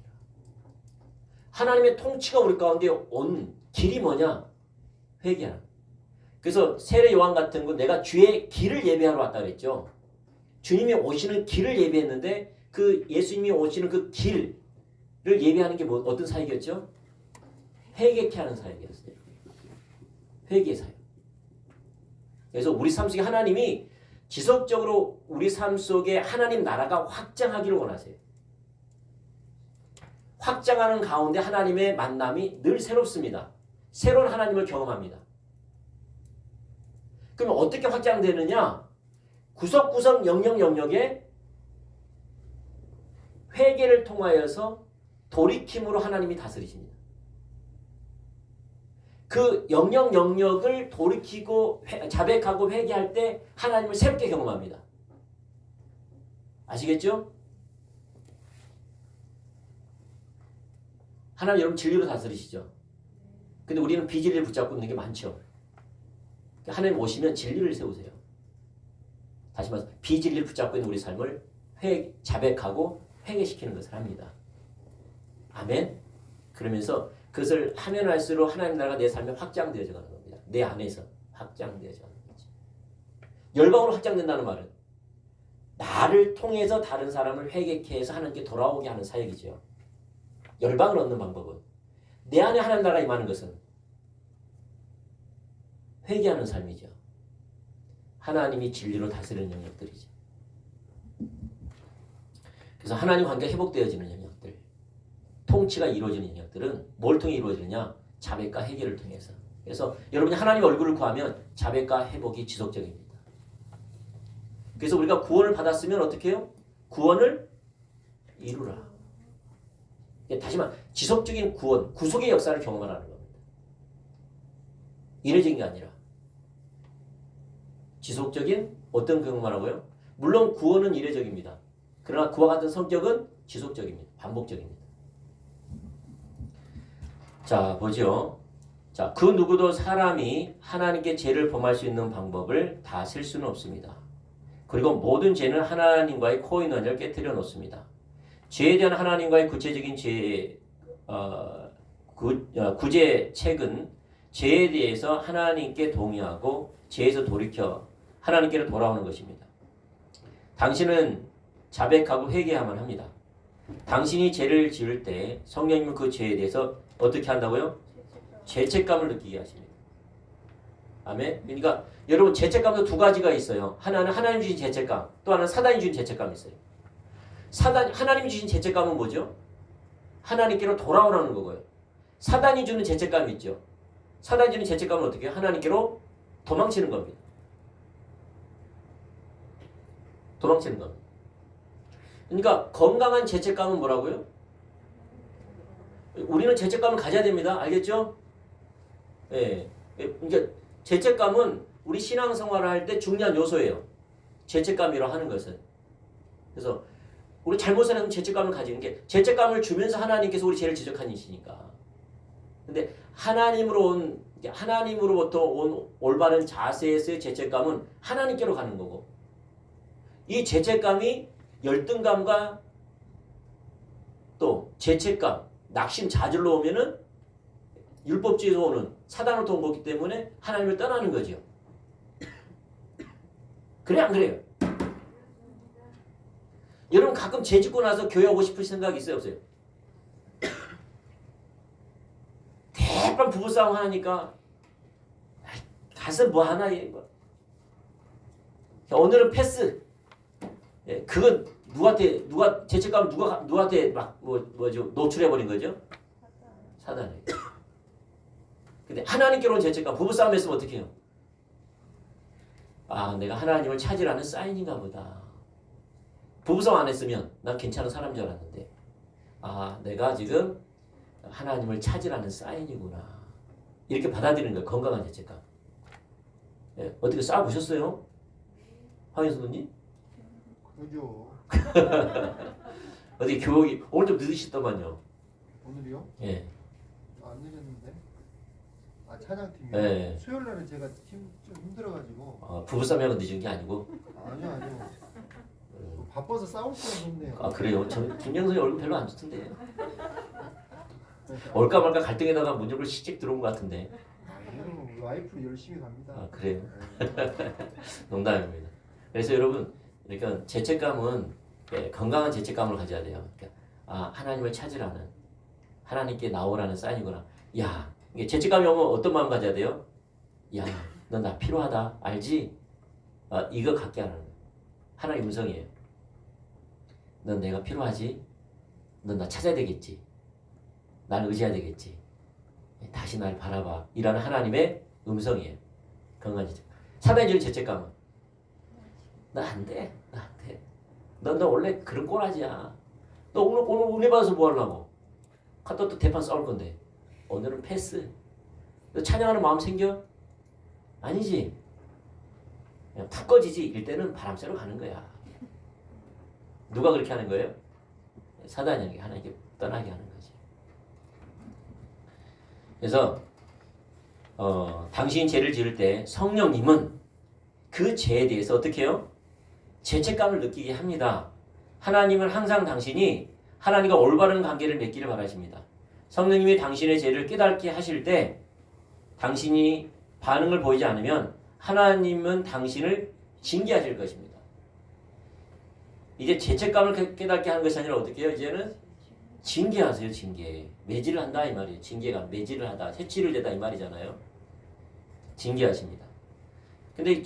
하나님의 통치가 우리 가운데 온 길이 뭐냐? 회개하라. 그래서 세례 요한 같은 거 내가 주의 길을 예배하러 왔다 그랬죠. 주님이 오시는 길을 예배했는데 그 예수님이 오시는 그 길을 예배하는 게 어떤 사역이었죠? 회개케 하는 사역이었어요. 회개 사역. 그래서 우리 삶 속에 하나님이 지속적으로 우리 삶 속에 하나님 나라가 확장하기를 원하세요. 확장하는 가운데 하나님의 만남이 늘 새롭습니다. 새로운 하나님을 경험합니다. 그러면 어떻게 확장되느냐? 구석구석 영역에 회개를 통하여서 돌이킴으로 하나님이 다스리십니다. 그 영역을 돌이키고 자백하고 회개할 때 하나님을 새롭게 경험합니다. 아시겠죠? 하나님 여러분 진리로 다스리시죠. 근데 우리는 비진리를 붙잡고 있는 게 많죠. 하나님 오시면 진리를 세우세요. 다시 말해서 비진리를 붙잡고 있는 우리 삶을 자백하고 회개시키는 것을 합니다. 아멘. 그러면서 그것을 하면 할수록 하나님 나라가 내 삶에 확장되어져 가는 겁니다. 내 안에서 확장되어져 가는 거지. 열방으로 확장된다는 말은 나를 통해서 다른 사람을 회개케 해서 하나님께 돌아오게 하는 사역이죠. 열방을 얻는 방법은 내 안에 하나님 나라가 임하는 것은 회개하는 삶이죠. 하나님이 진리로 다스리는 영역들이죠. 그래서 하나님 관계가 회복되어지는 영역들, 통치가 이루어지는 영역들은 뭘 통해 이루어지느냐? 자백과 회개를 통해서. 그래서 여러분이 하나님 얼굴을 구하면 자백과 회복이 지속적입니다. 그래서 우리가 구원을 받았으면 어떻게 해요? 구원을 이루라. 다시 말해 지속적인 구원, 구속의 역사를 경험하라는 겁니다. 이례적인 게 아니라 지속적인 어떤 경험을 하고요? 물론 구원은 이례적입니다. 그러나 그와 같은 성격은 지속적입니다. 반복적입니다. 자, 보죠. 자, 그 누구도 사람이 하나님께 죄를 범할 수 있는 방법을 다 쓸 수는 없습니다. 그리고 모든 죄는 하나님과의 코인원을 깨뜨려 놓습니다. 죄에 대한 하나님과의 구체적인 구제책은 죄에 대해서 하나님께 동의하고 죄에서 돌이켜 하나님께로 돌아오는 것입니다. 당신은 자백하고 회개해야만 합니다. 당신이 죄를 지을 때 성령님은 그 죄에 대해서 어떻게 한다고요? 죄책감을 느끼게 하십니다. 아멘. 그러니까 여러분 죄책감도 두 가지가 있어요. 하나는 하나님 주신 죄책감, 또 하나는 사단이 주신 죄책감이 있어요. 하나님이 주신 죄책감은 뭐죠? 하나님께로 돌아오라는 거고요. 사단이 주는 죄책감이 있죠. 사단이 주는 죄책감은 어떻게 해요? 하나님께로 도망치는 겁니다. 도망치는 겁니다. 그러니까 건강한 죄책감은 뭐라고요? 우리는 죄책감을 가져야 됩니다. 알겠죠? 예. 그러니까 죄책감은 우리 신앙생활을 할 때 중요한 요소예요. 죄책감이라고 하는 것은. 그래서 우리 잘못을 하면 죄책감을 가지는 게 죄책감을 주면서 하나님께서 우리 죄를 지적하시니까. 근데 하나님으로부터 온 올바른 자세에서의 죄책감은 하나님께로 가는 거고, 이 죄책감이 열등감과 또 죄책감, 낙심, 좌절로 오면은 율법주의에서 오는 사단으로부터 온 거기 때문에 하나님을 떠나는 거죠. 그래 안 그래요? 여러분 가끔 죄 짓고 나서 교회 오고 싶은 생각이 있어요 없어요? 대판 부부싸움 하니까 가서 뭐 하나 오늘은 패스. 예, 그건 누가 죄책감 누구한테 막 뭐죠 노출해 버린 거죠? 사단이. 근데 하나님께로 온 죄책감 부부싸움 했으면 어떻게 해요? 아, 내가 하나님을 찾으라는 사인인가 보다. 부부싸움 안 했으면 난 괜찮은 사람인 줄 알았는데, 아, 내가 지금 하나님을 찾으라는 사인이구나. 이렇게 받아들이는 거예요. 건강한 죄책감. 예, 어떻게 싸워보셨어요? 황현수님? 그죠. 어디 교육이 오늘 좀 늦으셨더만요. 오늘이요? 예. 안 늦었는데. 아 차장팀이요? 네. 수요일 날은 제가 좀 힘들어가지고. 부부싸움하고 늦은 게 아니고. 아니요. 바빠서 싸울 수가 없네요. 아 그래요? 김영선이 얼굴 별로 안 좋던데. 올까 말까 갈등에다가 문제를 시집 들어온 것 같은데. 아니요, 와이프 열심히 갑니다. 아 그래요? 네. 농담입니다. 그래서 여러분, 그러니까 죄책감은 건강한 죄책감을 가져야 돼요. 그러니까 아 하나님을 찾으라는, 하나님께 나오라는 사인이구나. 야, 이게 죄책감이 오면 어떤 마음 가져야 돼요? 야, 너 나 필요하다, 알지? 아, 이거 갖게 하는 거예요. 하나님 음성이에요. 넌 내가 필요하지? 넌 나 찾아야 되겠지? 날 의지해야 되겠지? 다시 날 바라봐. 이라는 하나님의 음성이에요. 건강한 죄책감. 사단이 주는 죄책감은 나 안 돼. 나 안 돼. 너 원래 그런 꼬라지야. 너 오늘 은혜 받아서 뭐 하려고? 갔다 또 대판 싸울 건데. 오늘은 패스. 너 찬양하는 마음 생겨? 아니지. 그냥 푹 꺼지지. 이럴 때는 바람 쐬러 가는 거야. 누가 그렇게 하는 거예요? 사단이 하나님께 떠나게 하는 거지. 그래서 당신이 죄를 지을 때 성령님은 그 죄에 대해서 어떻게 해요? 죄책감을 느끼게 합니다. 하나님은 항상 당신이 하나님과 올바른 관계를 맺기를 바라십니다. 성령님이 당신의 죄를 깨닫게 하실 때 당신이 반응을 보이지 않으면 하나님은 당신을 징계하실 것입니다. 이제 죄책감을 깨닫게 하는 것이 아니라 어떻게 해요? 이제는 징계하세요. 징계. 매질을 한다 이 말이에요. 징계가 매질을 하다. 채취를 대다 이 말이잖아요. 징계하십니다. 근데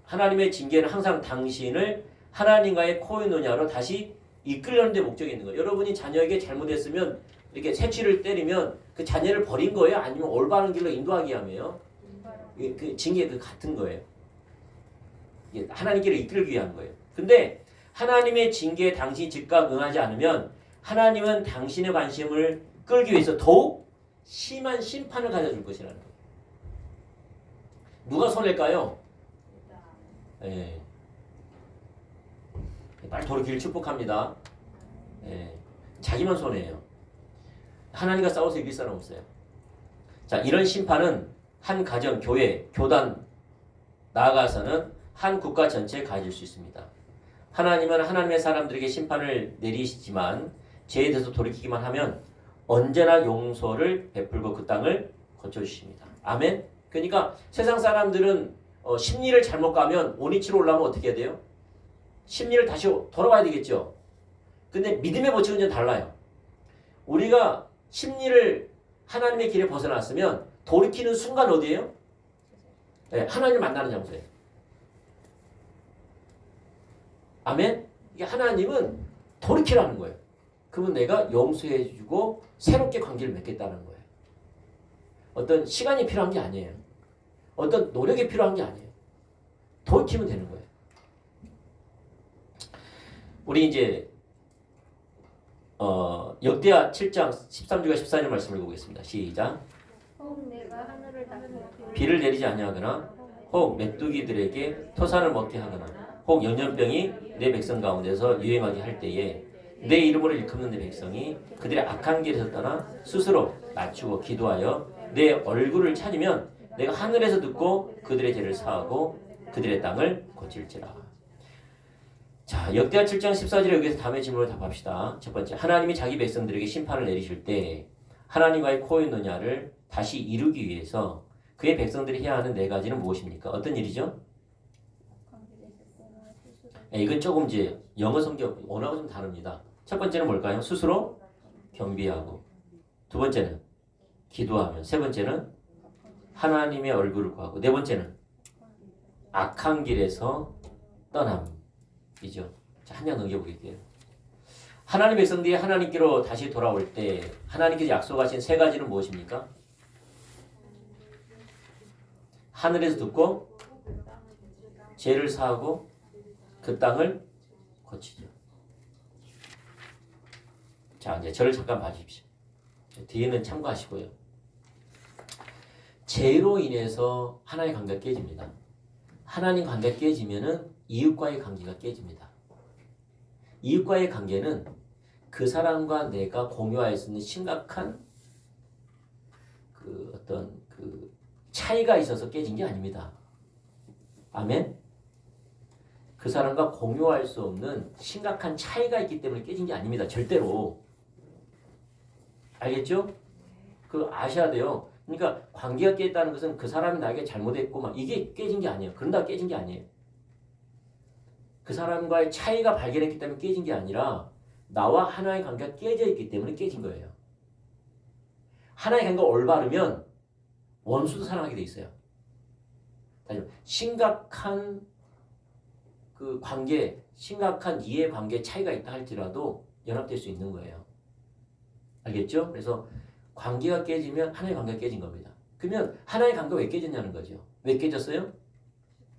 하나님의 징계는 항상 당신을 하나님과의 코인노냐로 다시 이끌려는 데 목적이 있는 거예요. 여러분이 자녀에게 잘못했으면 이렇게 새치를 때리면 그 자녀를 버린 거예요? 아니면 올바른 길로 인도하기 위함이에요? 그 징계 그 같은 거예요. 하나님께로 이끌기 위한 거예요. 근데 하나님의 징계에 당신이 즉각 응하지 않으면 하나님은 당신의 관심을 끌기 위해서 더욱 심한 심판을 가져줄 것이라는 거예요. 누가 손해일까요? 예. 빨리 돌이키길 축복합니다. 예. 자기만 손해예요. 하나님과 싸워서 이길 사람 없어요. 자, 이런 심판은 한 가정, 교회, 교단 나아가서는 한 국가 전체에 가해질 수 있습니다. 하나님은 하나님의 사람들에게 심판을 내리시지만 죄에 대해서 돌이키기만 하면 언제나 용서를 베풀고 그 땅을 고쳐주십니다. 아멘? 그러니까 세상 사람들은 심리를 잘못 가면 온이치로 올라오면 어떻게 해야 돼요? 심리를 다시 돌아와야 되겠죠. 근데 믿음의 법칙은 좀 달라요. 우리가 심리를 하나님의 길에 벗어났으면 돌이키는 순간 어디예요? 네, 하나님을 만나는 장소예요. 아멘? 이게 하나님은 돌이키라는 거예요. 그러면 내가 용서해주고 새롭게 관계를 맺겠다는 거예요. 어떤 시간이 필요한 게 아니에요. 어떤 노력이 필요한 게 아니에요. 돌이키면 되는 거예요. 우리 이제 역대하 7장 13절과 14절 말씀을 보겠습니다. 시작. 혹 내가 하늘을 닫고 비를 내리지 아니하거나 혹 메뚜기들에게 토산을 먹게 하거나 혹 연년병이 내 백성 가운데서 유행하게 할 때에 내 이름으로 일컫는 내 백성이 그들의 악한 길에서 떠나 스스로 낮추고 기도하여 내 얼굴을 찾으면 내가 하늘에서 듣고 그들의 죄를 사하고 그들의 땅을 고칠지라. 자, 역대하 7장 14절에 여기서 다음의 질문을 답합시다. 첫 번째, 하나님이 자기 백성들에게 심판을 내리실 때 하나님과의 코인노냐를 다시 이루기 위해서 그의 백성들이 해야 하는 네 가지는 무엇입니까? 어떤 일이죠? 이건 조금 이제 영어 성경 원하고 좀 다릅니다. 첫 번째는 뭘까요? 스스로 겸비하고, 두 번째는 기도하며, 세 번째는 하나님의 얼굴을 구하고, 네 번째는 악한 길에서 떠남이죠. 자, 한 장 넘겨보겠게요. 하나님 백성들이 하나님께로 다시 돌아올 때 하나님께서 약속하신 세 가지는 무엇입니까? 하늘에서 듣고 죄를 사하고 그 땅을 고치죠. 자, 이제 저를 잠깐 봐주십시오. 뒤에는 참고하시고요. 죄로 인해서 하나의 관계가 깨집니다. 하나님 관계가 깨지면은 이웃과의 관계가 깨집니다. 이웃과의 관계는 그 사람과 내가 공유할 수 있는 심각한 그 어떤 그 차이가 있어서 깨진 게 아닙니다. 아멘? 그 사람과 공유할 수 없는 심각한 차이가 있기 때문에 깨진 게 아닙니다. 절대로. 알겠죠? 그 아셔야 돼요. 그러니까 관계가 깨졌다는 것은 그 사람이 나에게 잘못했고 막 이게 깨진 게 아니에요. 그런다고 깨진 게 아니에요. 그 사람과의 차이가 발견했기 때문에 깨진 게 아니라 나와 하나의 관계가 깨져 있기 때문에 깨진 거예요. 하나의 관계가 올바르면 원수도 사랑하게 돼 있어요. 심각한 그 관계, 심각한 이해 관계 차이가 있다 할지라도 연합될 수 있는 거예요. 알겠죠? 그래서 관계가 깨지면 하나의 관계가 깨진 겁니다. 그러면 하나의 관계가 왜 깨졌냐는 거죠. 왜 깨졌어요?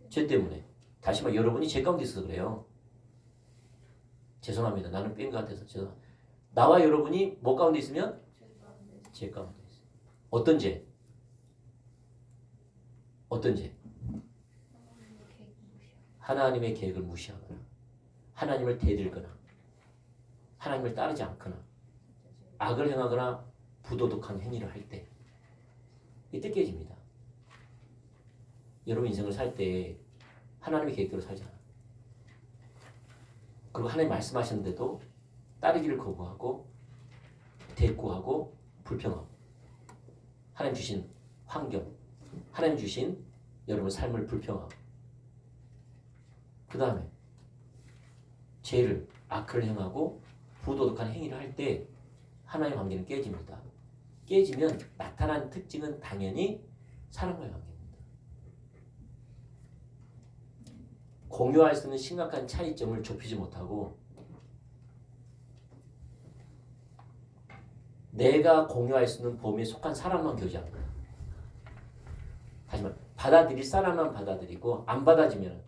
죄 때문에. 다시 말해 여러분이 제 가운데 있어서 그래요. 죄송합니다. 나는 뺀 것 같아서 죄송합니다. 나와 여러분이 뭐 가운데 있으면? 제 가운데 있어요. 어떤 죄? 어떤 죄? 하나님의 계획을 무시하거나 하나님을 대들거나 하나님을 따르지 않거나 악을 행하거나 부도덕한 행위를 할 때 이때 깨집니다. 여러분 인생을 살 때 하나님의 계획대로 살지 않아. 그리고 하나님 말씀하셨는데도 따르기를 거부하고 대꾸하고 불평하고 하나님 주신 환경, 하나님 주신 여러분 삶을 불평하고 그 다음에 죄를 악을 행하고 부도덕한 행위를 할 때 하나님의 관계는 깨집니다. 깨지면 나타나는 특징은 당연히 사랑과의 관계입니다. 공유할 수 있는 심각한 차이점을 좁히지 못하고 내가 공유할 수 있는 범위에 속한 사람만 교제하는 거야. 하지만 받아들일 사람만 받아들이고 안 받아지면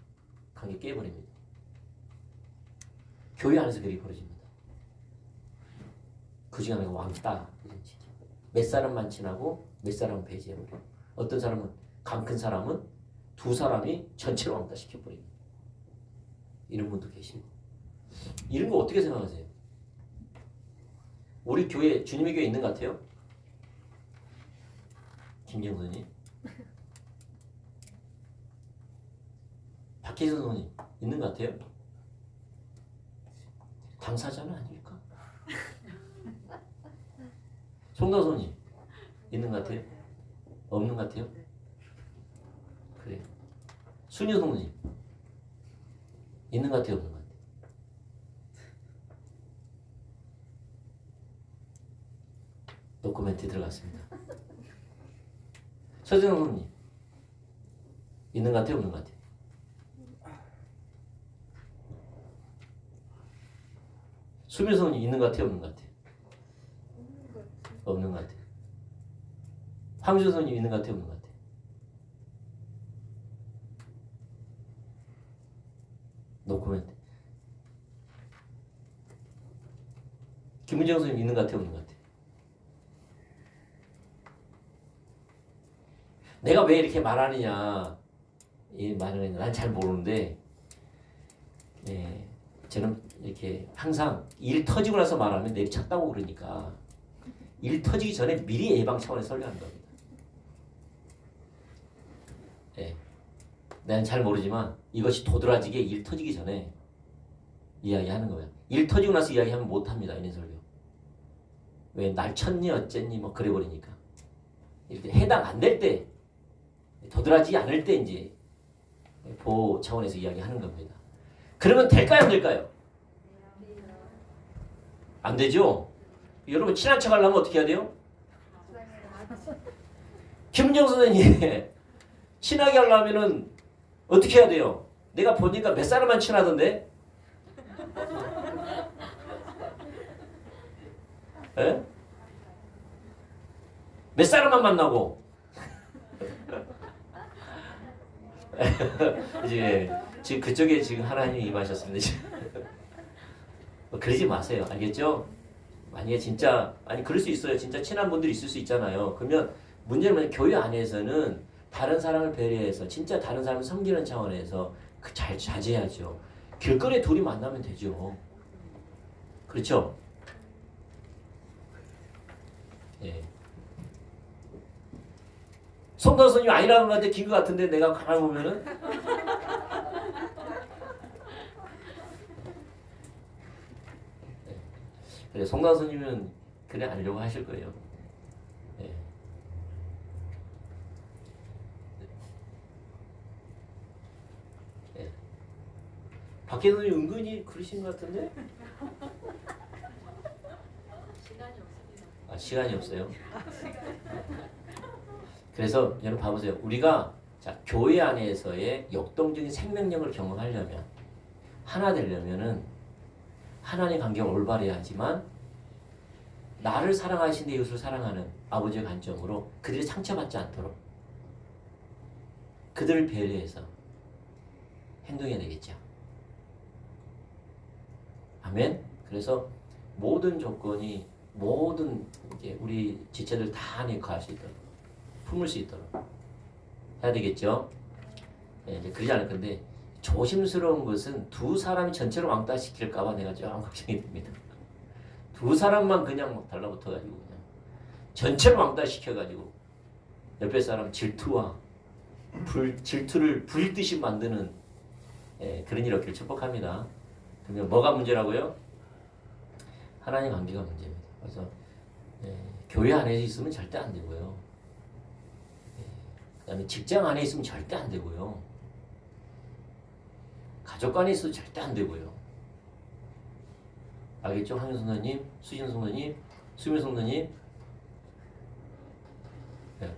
관계 깨버립니다. 교회 안에서 그리 벌어집니다. 그 중에 하나가 왕따. 몇 사람만 친하고 몇 사람은 배제해버려. 어떤 사람은 강 큰 사람은 두 사람이 전체를 왕따 시켜버립니다. 이런 분도 계시고. 이런 거 어떻게 생각하세요? 우리 교회 주님의 교회 있는 것 같아요? 김경선님, 박혜선 선생님 있는 것 같아요? 당사자는 아닐까? 송도 선생님 있는 것 같아요? 없는 것 같아요? 그래. 순유 선생님 있는 것 같아요? 없는 것 같아요? 노코멘트 들어갔습니다. 서진영 선생님 있는 것 같아요? 없는 것 같아요? 수민 선생님 있는 것 같아요? 없는 것 같아요? 없는 것 같아요. 황주 선생님 있는 것 같아요? 없는 것 같아요? 노코멘트. 김은정 선생님 있는 것 같아요? 없는 것 같아요? 내가 왜 이렇게 말하느냐 이 말은 난 잘 모르는데 저는 이렇게 항상 일 터지고 나서 말하면 내리 찼다고 그러니까 일 터지기 전에 미리 예방 차원에서 설교하는 겁니다. 난 잘 모르지만 이것이 도드라지게 일 터지기 전에 이야기하는 거예요. 일 터지고 나서 이야기하면 못합니다. 이런 설교. 왜 날 쳤니 어쨌니 뭐 그래버리니까 이렇게 해당 안 될 때 도드라지지 않을 때 이제 보호 차원에서 이야기하는 겁니다. 그러면 될까요 안 될까요? 안 되죠? 여러분 친한 척 하려면 어떻게 해야 돼요? 김은정 선생님 친하게 하려면은 어떻게 해야 돼요? 내가 보니까 몇 사람만 친하던데? 에? 몇 사람만 만나고 이제 지금 그쪽에 지금 하나님이 임하셨습니다. 그러지 마세요. 알겠죠? 만약에 진짜 아니 그럴 수 있어요. 진짜 친한 분들이 있을 수 있잖아요. 그러면 문제는 뭐냐면 교회 안에서는 다른 사람을 배려해서 진짜 다른 사람을 섬기는 차원에서 잘 자제해야죠. 길거리에 둘이 만나면 되죠. 그렇죠? 예. 송도 선생님 아니라는 것 같은데 긴 것 같은데 내가 가만히 보면은 그래, 송도 선생님은 그래 하려고 하실 거예요. 예. 예. 박혜 선생님 은근히 그러신 것 같은데? 시간이 없어요. 그래서 여러분 봐보세요. 우리가 자, 교회 안에서의 역동적인 생명력을 경험하려면 하나 되려면은 하나님의 관계가 올바르야 하지만 나를 사랑하신 내 이웃을 사랑하는 아버지의 관점으로 그들이 상처받지 않도록 그들을 배려해서 행동해야 되겠죠. 아멘. 그래서 모든 조건이 모든 이제 우리 지체들 다 안에 거할 수 있도록 품을 수 있도록 해야 되겠죠. 예, 이제 그러지 않을 건데 조심스러운 것은 두 사람이 전체를 왕따시킬까봐 내가 좀 걱정이 됩니다. 두 사람만 그냥 막 달라붙어가지고 그냥 전체를 왕따시켜가지고 옆에 사람 질투와 질투를 불듯이 만드는 그런 일 없기를 축복합니다. 그러면 뭐가 문제라고요? 하나님 관계가 문제입니다. 그래서 교회 안에 있으면 절대 안 되고요. 그다음에 직장 안에 있으면 절대 안 되고요. 가족 안에 있어도 절대 안 되고요. 알겠죠? 황윤 선생님, 수진 선생님, 수민 선생님.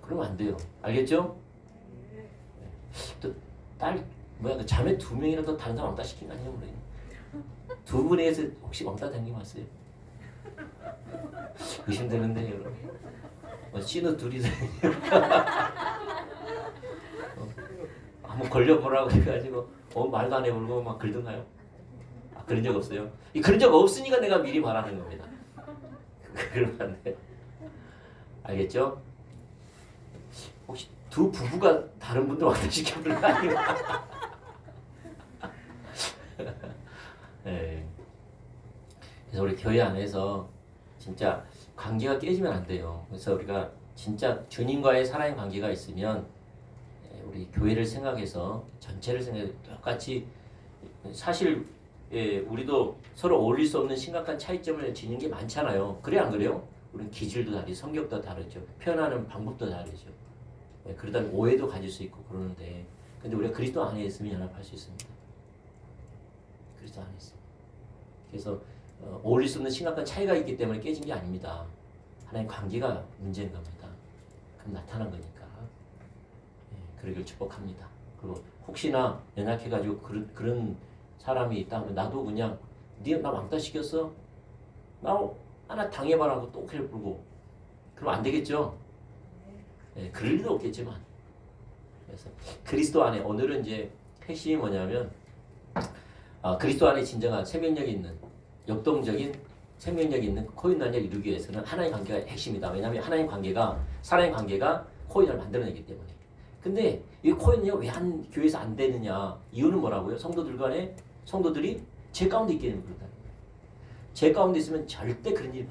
그러면 안 돼요. 알겠죠? 또 그 자매 2명이라도 다른 사람 왕따 시킨 거 아니에요? 두 분에서 혹시 왕따 당겨 왔어요? 의심되는데 여러분. 씨는 둘이서 한번 걸려보라고 해가지고 말도 안 해보고 막 긁던가요? 그런 적 없어요? 그런 적 없으니까 내가 미리 말하는 겁니다. 그러면 안 돼. 알겠죠? 혹시 두 부부가 다른 분들 왕따 시켜보는 거 아니에요? 네. 그래서 우리 교회 안에서 진짜 관계가 깨지면 안 돼요. 그래서 우리가 진짜 주님과의 사랑의 관계가 있으면 우리 교회를 생각해서 전체를 생각해서 똑같이 사실 우리도 서로 어울릴 수 없는 심각한 차이점을 지닌 게 많잖아요. 그래 안 그래요? 우리는 기질도 다르고 성격도 다르죠. 표현하는 방법도 다르죠. 그러다 오해도 가질 수 있고 그러는데 근데 우리가 그리스도 안에 있으면 연합할 수 있습니다. 그리스도 안에 있습니다. 그래서 어울릴 수 없는 심각한 차이가 있기 때문에 깨진 게 아닙니다. 하나님 관계가 문제인 겁니다. 그럼 나타난 거니까. 그러길 축복합니다. 그리고 혹시나 연약해가지고 그런 사람이 있다 하면 나도 그냥 나 왕따 시켰어? 나 하나 당해봐라고 또 그래 불고 그럼 안 되겠죠? 그럴 리도 없겠지만 그래서 그리스도 안에 오늘은 이제 핵심이 뭐냐면 그리스도 안에 진정한 생명력이 있는 역동적인 생명력이 있는 코인단을 이루기 위해서는 하나의 관계가 핵심이다. 왜냐하면 하나의 관계가 사랑의 관계가 코인을 만들어내기 때문에. 근데 이 코인이 왜 한 교회에서 안 되느냐? 이유는 뭐라고요? 성도들이 제 가운데 있게 되면 그렇다. 제 가운데 있으면 절대 그런 일이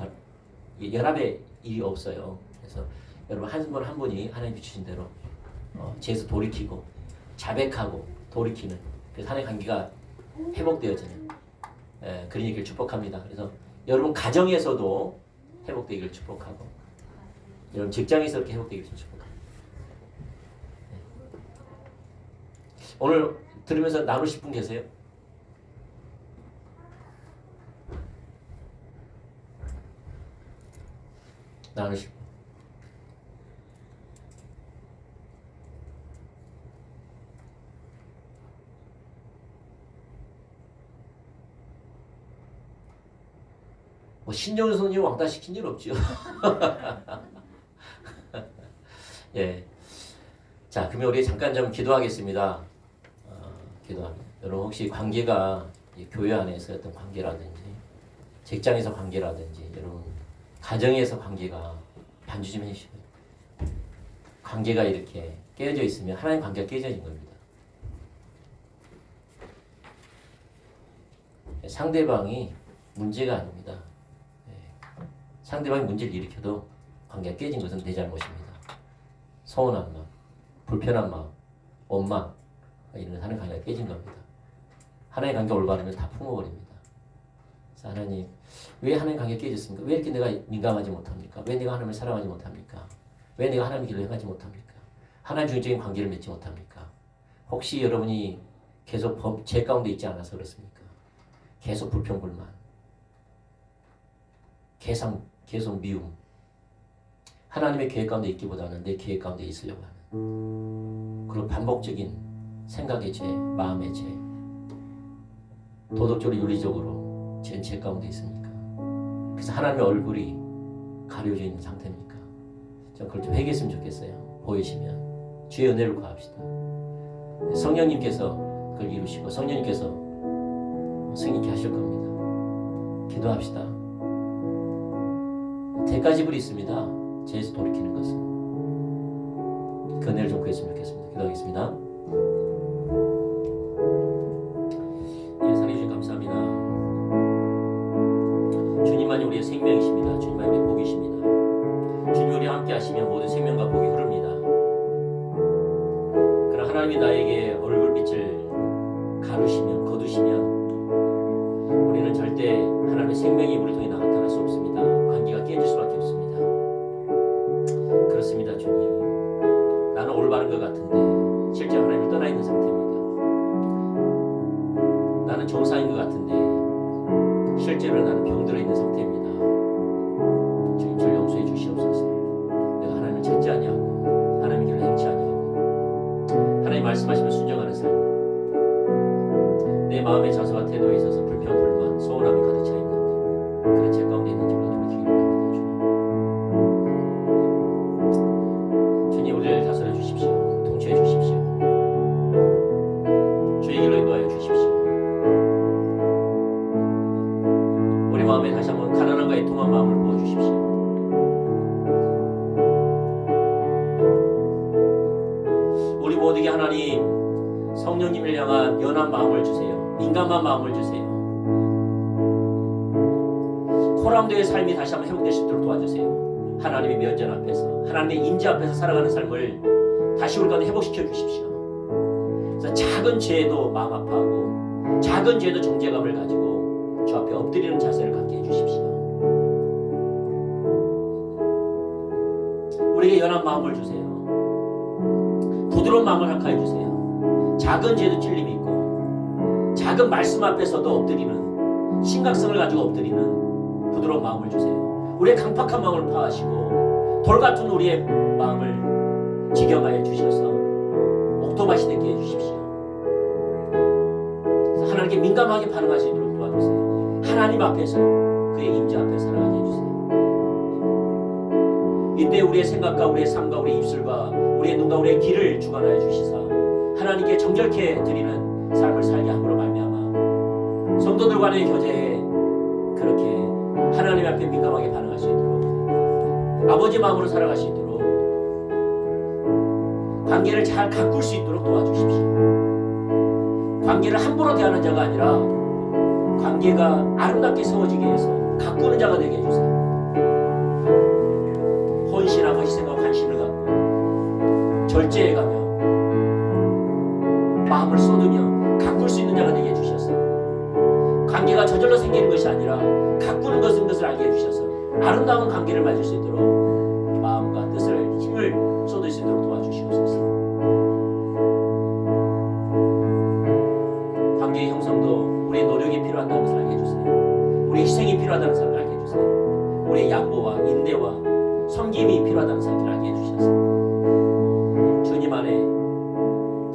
연합의 일이 없어요. 그래서 여러분 한 분 한 분이 하나님 주신 대로 죄에서 돌이키고 자백하고 돌이키는 그래서 하나의 관계가 회복되어지는 그런 얘기를 축복합니다. 그래서 여러분 가정에서도 회복되기를 축복하고 여러분 직장에서 이렇게 회복되기를 축복합니다. 오늘 들으면서 나누실 분 계세요? 나누실 분. 신정훈 선생님 왕따 시킨 일 없죠. 예. 자, 그러면 우리 잠깐 좀 기도하겠습니다. 기도합니다. 여러분 혹시 관계가 교회 안에서 어떤 관계라든지 직장에서 관계라든지 여러분 가정에서 관계가 반주 좀 해주시고요. 관계가 이렇게 깨어져 있으면 하나님 관계가 깨져진 겁니다. 상대방이 문제가 아닙니다. 상대방이 문제를 일으켜도 관계가 깨진 것은 내 잘못입니다. 서운한 마음, 불편한 마음, 원망 이런 하나님 관계가 깨진 겁니다. 하나님 관계가 올바르면 다 품어버립니다. 그래서 하나님 왜 하나님 관계가 깨졌습니까? 왜 이렇게 내가 민감하지 못합니까? 왜 내가 하나님을 사랑하지 못합니까? 왜 내가 하나님의 길을 행하지 못합니까? 하나님 중적인 관계를 맺지 못합니까? 혹시 여러분이 계속 죄 가운데 있지 않아서 그렇습니까? 계속 불평불만, 계속 미움, 하나님의 계획 가운데 있기보다는 내 계획 가운데 있으려고 하는 그런 반복적인 생각의 죄, 마음의 죄, 도덕적으로 윤리적으로 죄 가운데 있습니까? 그래서 하나님의 얼굴이 가려져 있는 상태입니까? 좀 그걸 좀 회개했으면 좋겠어요. 보이시면 주의 은혜를 구합시다. 성령님께서 그걸 이루시고 성령님께서 승리케 하실 겁니다. 기도합시다. 대가지불이 있습니다. 죄에서 돌이키는 것은. 그 은혜를 좀 구했으면 좋겠습니다. 기도하겠습니다. 예, 사랑해 주신 감사합니다. 주님만이 우리의 생명이십니다. 주님만이 우리의 복이십니다. 주님이 우리와 함께 하시면 모든 생명과 복이 흐릅니다. 그러나 하나님이 나에게 얼굴빛을 가르시면, 거두시면 우리는 절대 하나님의 생명이 우리 통해 나타날 수 없습니다. 관계가 깨질 수밖에 없습니다. 그렇습니다. 주님, 나는 올바른 것 같은데 실제 하나님을 떠나 있는 상태입니다. 나는 정상인 것 같은데 실제로 나는 병들어 있는 상태입니다. 주님, 저를 용서해 주시옵소서. 내가 하나님을 찾지 아니하고 하나님의 길을 행치 아니하고 하나님 말씀하시면 순종하는 삶, 내 마음의 자세와 태도에 있어서 불평, 불만, 소원함이 가득 차 있는 그런 죄 가운데 있는지 우리가 돌이키기를 원합니다. 주님, 우리를 다스려 주십시오. 통치해 주십시오. 주의 길로 인도하여 주십시오. 우리 마음에 다시 한번 가난함과 애통한 마음을 부어 주십시오. 우리 모두에게 하나님 성령님을 향한 연한 마음을 주세요. 민감한 마음을 주세요. 코람도의 삶이 다시 한번 회복될 수 있도록 도와주세요. 하나님의 면전 앞에서, 하나님의 임재 앞에서 살아가는 삶을 다시 우리 가운데 회복시켜 주십시오. 그래서 작은 죄에도 마음 아파하고 작은 죄에도 정죄감을 가지고 주 앞에 엎드리는 자세를 갖게 해주십시오. 우리에게 연한 마음을 주세요. 부드러운 마음을 허락하여 주세요. 작은 죄도 찔림이 있고 작은 말씀 앞에서도 엎드리는, 심각성을 가지고 엎드리는 부드러운 마음을 주세요. 우리의 강팍한 마음을 파하시고 돌같은 우리의 마음을 지경하여 주셔서 옥토밭이 되게 해주십시오. 그래서 하나님께 민감하게 반응할 수 있도록 도와주세요. 하나님 앞에서, 그의 임재 앞에 살아가게 해주세요. 이때 우리의 생각과 우리의 삶과 우리의 입술과 우리의 눈과 우리의 귀를 주관하여 주시사 하나님께 정결케 드리는 삶을 살게 함으로 말미암아 성도들 간의 교제에 그렇게 하나님 앞에 민감하게 반응할 수 있도록, 아버지 마음으로 살아갈 수 있도록, 관계를 잘 가꿀 수 있도록 도와주십시오. 관계를 함부로 대하는 자가 아니라 관계가 아름답게 세워지게 해서 가꾸는 자가 되게 해주세요. 헌신하고 희생하고 관심을 갖고 절제해가며 마음을 쏟으며 가꿀 수 있는 자가 되게 해주셔서 관계가 저절로 생기는 것이 아니라 가꾸는 것을 알게 해주셔서 아름다운 관계를 맺을 수 있도록 마음과 뜻을, 힘을 쏟을 수 있도록 도와주시옵소서. 관계의 형성도 우리의 노력이 필요하다는 것을 알게 해주세요. 우리의 희생이 필요하다는 것을 알게 해주세요. 우리의 양보와 인내와 섬김이 필요하다는 사실을 알게 해주셔서 주님 안에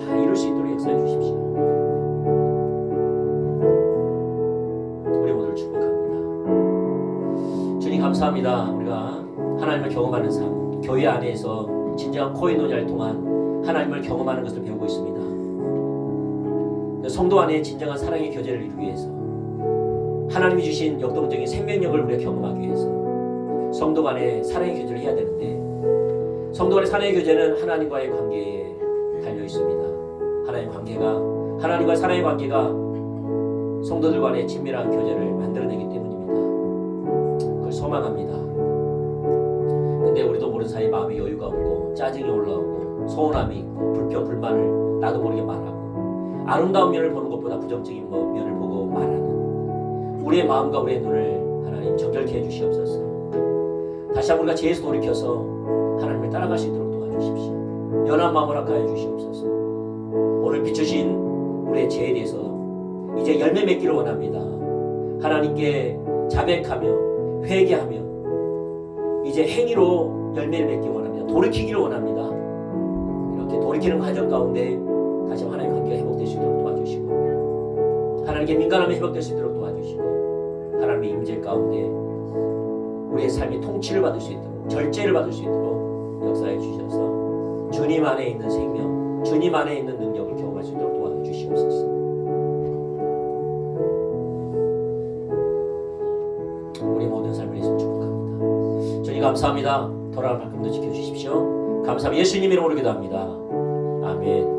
다 이룰 수 있도록 역사해 주십시오. 우리 모두를 축복합니다. 주님 감사합니다. 우리가 하나님을 경험하는 삶, 교회 안에서 진정한 코이노니아를 통한 하나님을 경험하는 것을 배우고 있습니다. 성도 안에 진정한 사랑의 교제를 이루기 위해서, 하나님이 주신 역동적인 생명력을 우리가 경험하기 위해서 성도 간의 사랑의 교제를 해야 되는데, 성도 간의 사랑의 교제는 하나님과의 관계에 달려 있습니다. 하나님과의 사랑의 관계가 성도들 간의 친밀한 교제를 만들어내기 때문입니다. 그걸 소망합니다. 근데 우리도 모르는 사이 마음에 여유가 없고 짜증이 올라오고 서운함이 있고 불평 불만을 나도 모르게 말하고 아름다운 면을 보는 것보다 부정적인 면을 보고 말하는 우리의 마음과 우리의 눈을 하나님 정결케 해주시옵소서. 다시 한번 우리가 죄에서 돌이켜서 하나님을 따라갈 수 있도록 도와주십시오. 연한 마음을 허락하여 주시옵소서. 오늘 비추신 우리의 죄에 대해서 이제 열매 맺기를 원합니다. 하나님께 자백하며 회개하며 이제 행위로 열매를 맺기 원합니다. 돌이키기를 원합니다. 이렇게 돌이키는 과정 가운데 다시 하나님의 관계가 회복될 수 있도록 도와주시고, 하나님께 민감함이 회복될 수 있도록 도와주시고, 하나님의 임재 가운데 우리의 삶이 통치를 받을 수 있도록, 절제를 받을 수 있도록 역사해 주셔서 주님 안에 있는 생명, 주님 안에 있는 능력을 경험할 수 있도록 도와주시옵소서. 주시옵소서. 우리 모든 삶을 예수 축복합니다. 주님 감사합니다. 돌아갈 발걸음도 지켜주십시오. 감사합니다. 예수님 이름으로 기도합니다. 아멘.